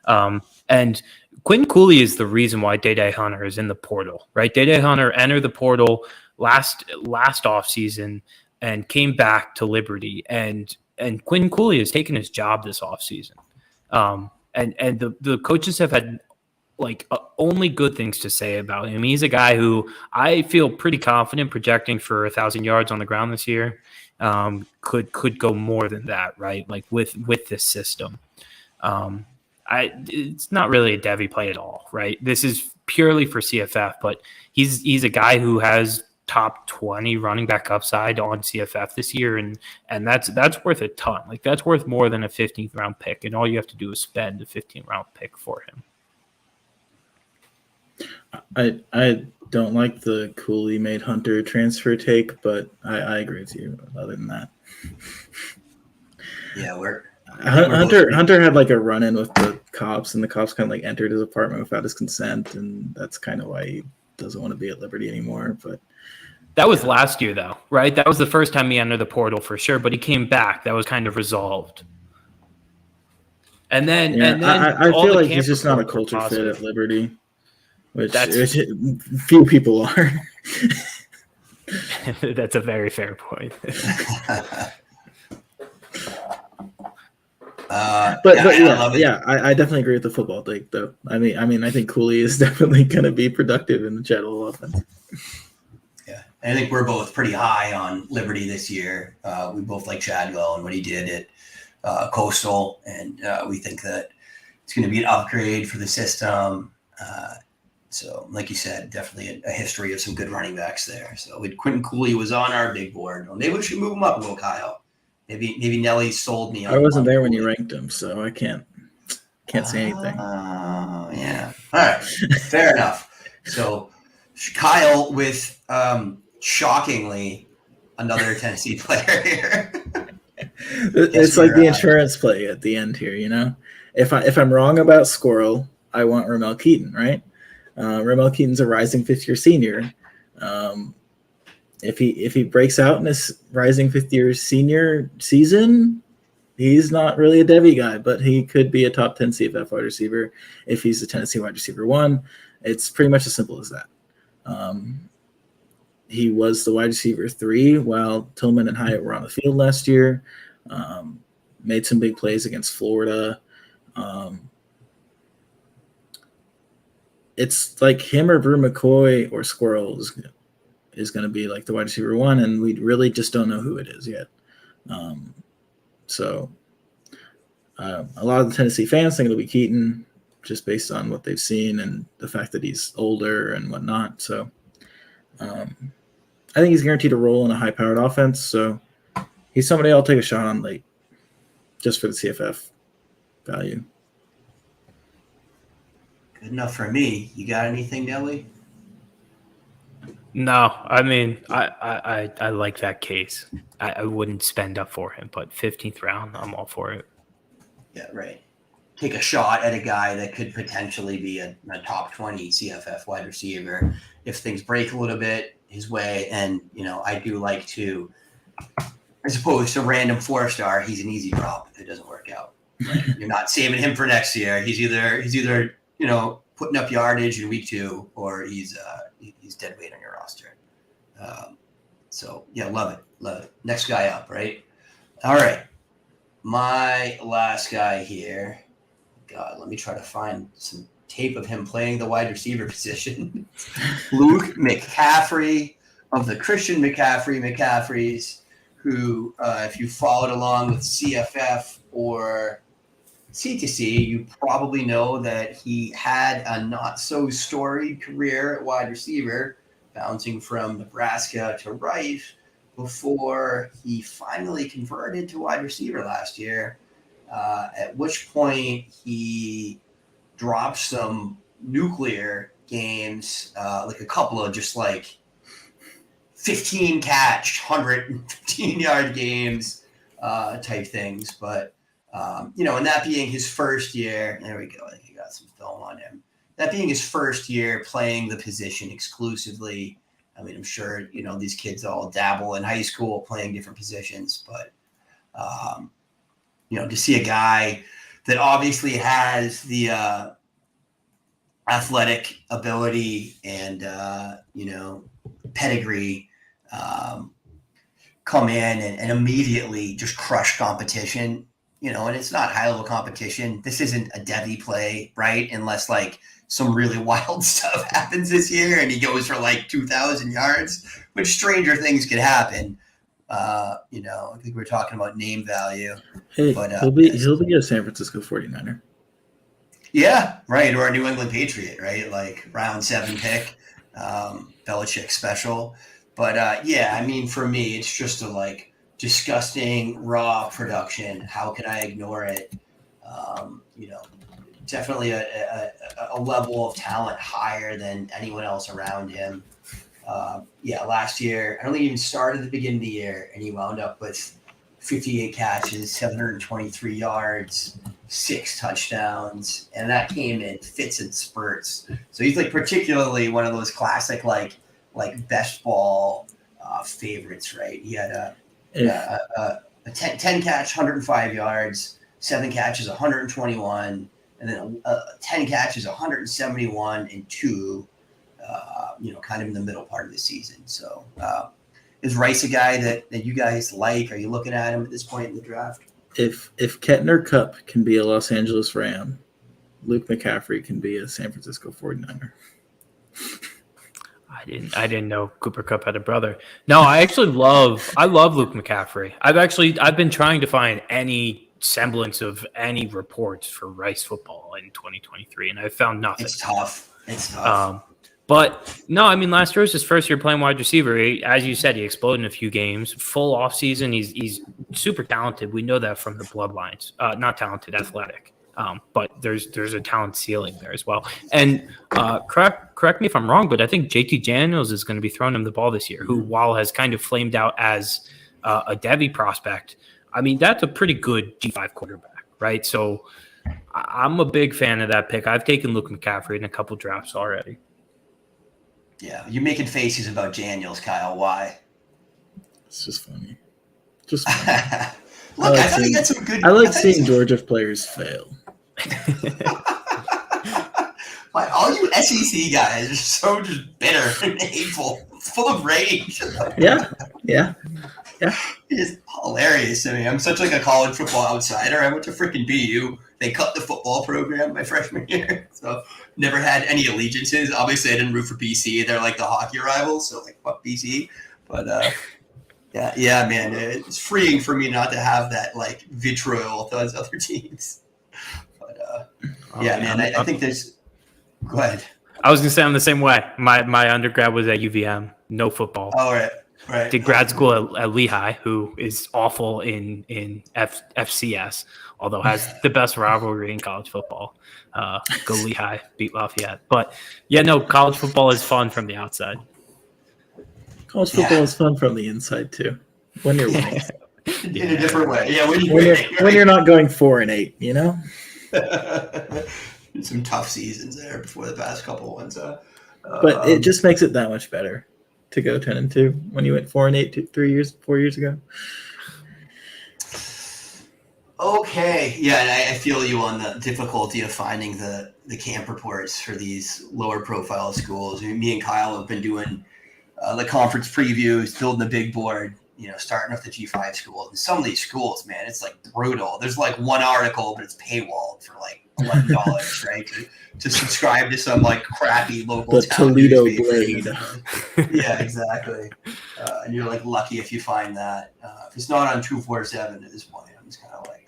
And Quinn Cooley is the reason why Day Hunter is in the portal, right? Day Hunter entered the portal last offseason and came back to Liberty, and Quinn Cooley has taken his job this offseason. And the coaches have had only good things to say about him. He's a guy who I feel pretty confident projecting for 1,000 yards on the ground this year. Could go more than that, right? With this system. It's not really a Devy play at all, right? This is purely for CFF, but he's a guy who has top 20 running back upside on CFF this year, and that's worth a ton. That's worth more than a 15th round pick, and all you have to do is spend a 15th round pick for him. don't like the Cooley made Hunter transfer take, but I agree with you. Other than that, Yeah, we're Hunter had like a run in with the cops, and the cops kind of like entered his apartment without his consent, and that's kind of why he doesn't want to be at Liberty anymore. But That was last year, though, right? That was the first time he entered the portal for sure, but he came back. That was kind of resolved. And then, I feel like he's just not a culture fit at Liberty, which few people are. That's a very fair point. I definitely agree with the football take, though. I mean, I think Cooley is definitely going to be productive in the Chattel offense. Yeah, I think we're both pretty high on Liberty this year. We both like Chadwell and what he did at Coastal, and we think that it's going to be an upgrade for the system. So, like you said, definitely a history of some good running backs there. So, Quentin Cooley was on our big board. Well, maybe we should move him up a little, Kyle. Maybe Nelly sold me. I wasn't there when you ranked him, so I can't say anything. Yeah. All right. Fair enough. So, Kyle with shockingly another Tennessee player here. It's like the insurance play at the end here, you know. If I'm wrong about Squirrel, I want Ramel Keaton, right? Ramel Keaton's a rising fifth-year senior. If he breaks out in his rising fifth-year senior season, he's not really a Devy guy, but he could be a top 10 CFF wide receiver if he's a Tennessee wide receiver 1. It's pretty much as simple as that. He was the wide receiver 3 while Tillman and Hyatt were on the field last year. Made some big plays against Florida. It's like him or Brew McCoy or Squirrel is going to be like the wide receiver 1, and we really just don't know who it is yet. So a lot of the Tennessee fans think it'll be Keaton just based on what they've seen and the fact that he's older and whatnot. So I think he's guaranteed a role in a high-powered offense. So he's somebody I'll take a shot on late just for the CFF value. Good enough for me. You got anything, Nelly? No, I mean, I like that case. I wouldn't spend up for him, but 15th round, I'm all for it. Yeah, right. Take a shot at a guy that could potentially be a top 20 CFF wide receiver if things break a little bit his way. And, you know, I do like to, as opposed to random 4-star, he's an easy drop if it doesn't work out. Right? You're not saving him for next year. He's either you know, putting up yardage in week 2, or he's dead weight on your roster. So yeah, love it. Next guy up, right? All right. My last guy here. God, let me try to find some tape of him playing the wide receiver position. Luke McCaffrey of the Christian McCaffreys, who, if you followed along with CFF or C2C, you probably know that he had a not so storied career at wide receiver, bouncing from Nebraska to Rice before he finally converted to wide receiver last year, at which point he dropped some nuclear games, like a couple of just like 15 catch, 115 yard games type things. But you know, and that being his first year, there we go. I think he got some film on him. That being his first year playing the position exclusively. I mean, I'm sure, you know, these kids all dabble in high school playing different positions, but, you know, to see a guy that obviously has the athletic ability and, you know, pedigree come in and immediately just crush competition. You know, and it's not high-level competition. This isn't a Devy play, right? Unless, like, some really wild stuff happens this year and he goes for, like, 2,000 yards, which stranger things could happen. You know, I think we're talking about name value. Hey, but, he'll be a San Francisco 49er. Yeah, right, or a New England Patriot, right? Like, round 7 pick, Belichick special. But, yeah, I mean, for me, it's just a, like, disgusting raw production. How can I ignore it? You know, definitely a level of talent higher than anyone else around him. Last year, I don't think he even started at the beginning of the year, and he wound up with 58 catches, 723 yards, 6 touchdowns, and that came in fits and spurts. So he's like particularly one of those classic like best ball favorites, right? He had a 10 catch, 105 yards, 7 catches, 121, and then 10 catches, 171, and 2. Kind of in the middle part of the season. So is Rice a guy that you guys like? Are you looking at him at this point in the draft? If Kettner Cup can be a Los Angeles Ram, Luke McCaffrey can be a San Francisco 49er. I didn't know Cooper Kupp had a brother. No, I love Luke McCaffrey. I've been trying to find any semblance of any reports for Rice football in 2023, and I found nothing. It's tough. But no, I mean, last year was his first year playing wide receiver. As you said, he exploded in a few games. Full offseason, he's super talented. We know that from the bloodlines. Not talented, athletic. But there's a talent ceiling there as well. And correct me if I'm wrong, but I think JT Daniels is going to be throwing him the ball this year, who, while has kind of flamed out as a Devy prospect, I mean, that's a pretty good G5 quarterback, right? So I'm a big fan of that pick. I've taken Luke McCaffrey in a couple drafts already. Yeah, you're making faces about Daniels, Kyle. Why? It's just funny. Look, I thought he got some good. I like seeing Georgia players fail. Like, all you SEC guys are so just bitter and hateful, full of rage. Yeah. It's hilarious to me. I'm such like a college football outsider. I went to freaking BU. They cut the football program my freshman year, so never had any allegiances. Obviously, I didn't root for BC. They're like the hockey rivals, so like fuck BC. But yeah, man, it's freeing for me not to have that like vitriol towards other teams. But man, I think there's. Go ahead. I was gonna say I'm the same way. My undergrad was at UVM, no football. Oh, right. Did grad school at Lehigh, who is awful in FCS, although has the best rivalry in college football. Go Lehigh, beat Lafayette. But yeah, no, college football is fun from the outside. College football is fun from the inside too. When you're winning, in a different way. Yeah, when you're not going 4-8, you know. Some tough seasons there before the past couple ones. But it just makes it that much better to go 10-2 when you went 4-8 4 years ago. Okay, yeah, and I feel you on the difficulty of finding the camp reports for these lower profile schools. Me and Kyle have been doing the conference previews, building the big board, starting with the G5 schools. And some of these schools, man, it's like brutal. There's like one article, but it's paywalled for like $11, right? To subscribe to some like crappy local Toledo Blade. Yeah, exactly. And you're like lucky if you find that. If it's not on 247 at this point, I'm just kind of like,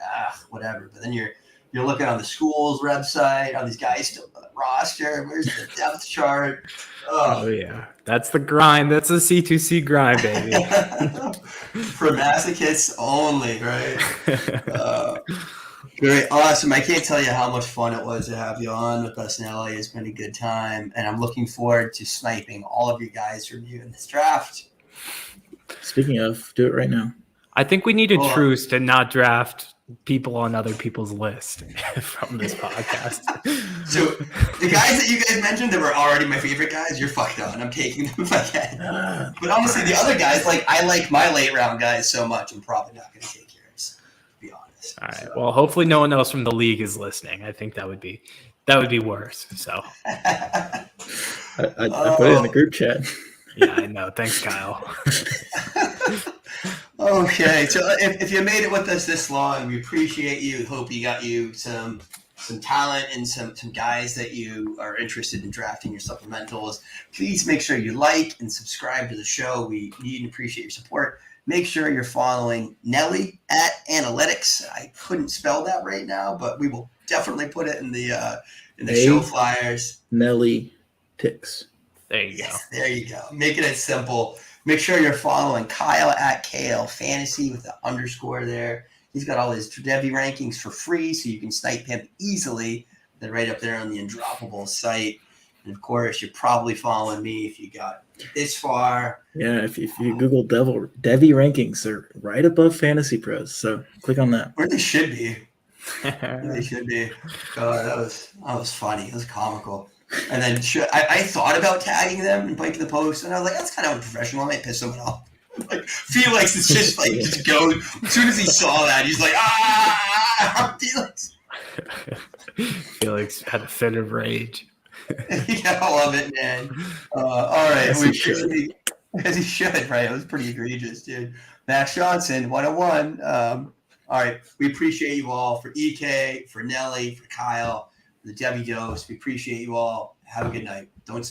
whatever. But then you're looking on the school's website. Are these guys still on the roster? Where's the depth chart? Oh yeah, that's the grind. That's the C2C grind, baby. For masochists only, right? Great, awesome. I can't tell you how much fun it was to have you on with us in LA. It's been a good time, and I'm looking forward to sniping all of you guys from you in this draft. Speaking of, do it right now. I think we need a truce to not draft people on other people's list from this podcast. So the guys that you guys mentioned that were already my favorite guys, you're fucked on. I'm taking them if I can. But honestly, the other guys, like I like my late round guys so much, I'm probably not going to take yours. To be honest. All right. Well, hopefully no one else from the league is listening. I think that would be worse. So I put it in the group chat. Yeah, I know. Thanks, Kyle. Okay, so if you made it with us this long, we appreciate you. Hope you got you some talent and some guys that you are interested in drafting your supplementals. Please make sure you like and subscribe to the show. We need and appreciate your support. Make sure you're following Nelly at Analytics. I couldn't spell that right now, but we will definitely put it in the show flyers. Nelly Ticks. There you go. There you go. Making it simple. Make sure you're following Kyle at KL Fantasy with the underscore there. He's got all his Devy rankings for free, so you can snipe him easily They're right up there on the Undroppable site. And of course, you're probably following me if you got this far. Yeah, if you Google Devy rankings, they're right above Fantasy Pros. So click on that. Where they should be. They should be. God, that was funny. It was comical. And then I thought about tagging them and biking the post, and I was like, that's kind of unprofessional. I might piss someone off. Like Felix is just like just goes. As soon as he saw that, he's like, Felix. Felix had a fit of rage. Yeah, I love it, man. All right, As he should. As he should, right? It was pretty egregious, dude. Max Johnson, 101. All right, we appreciate you all for EK, for Nelly, for Kyle, for the Devy Dose. We appreciate you all. Have a good night. Don't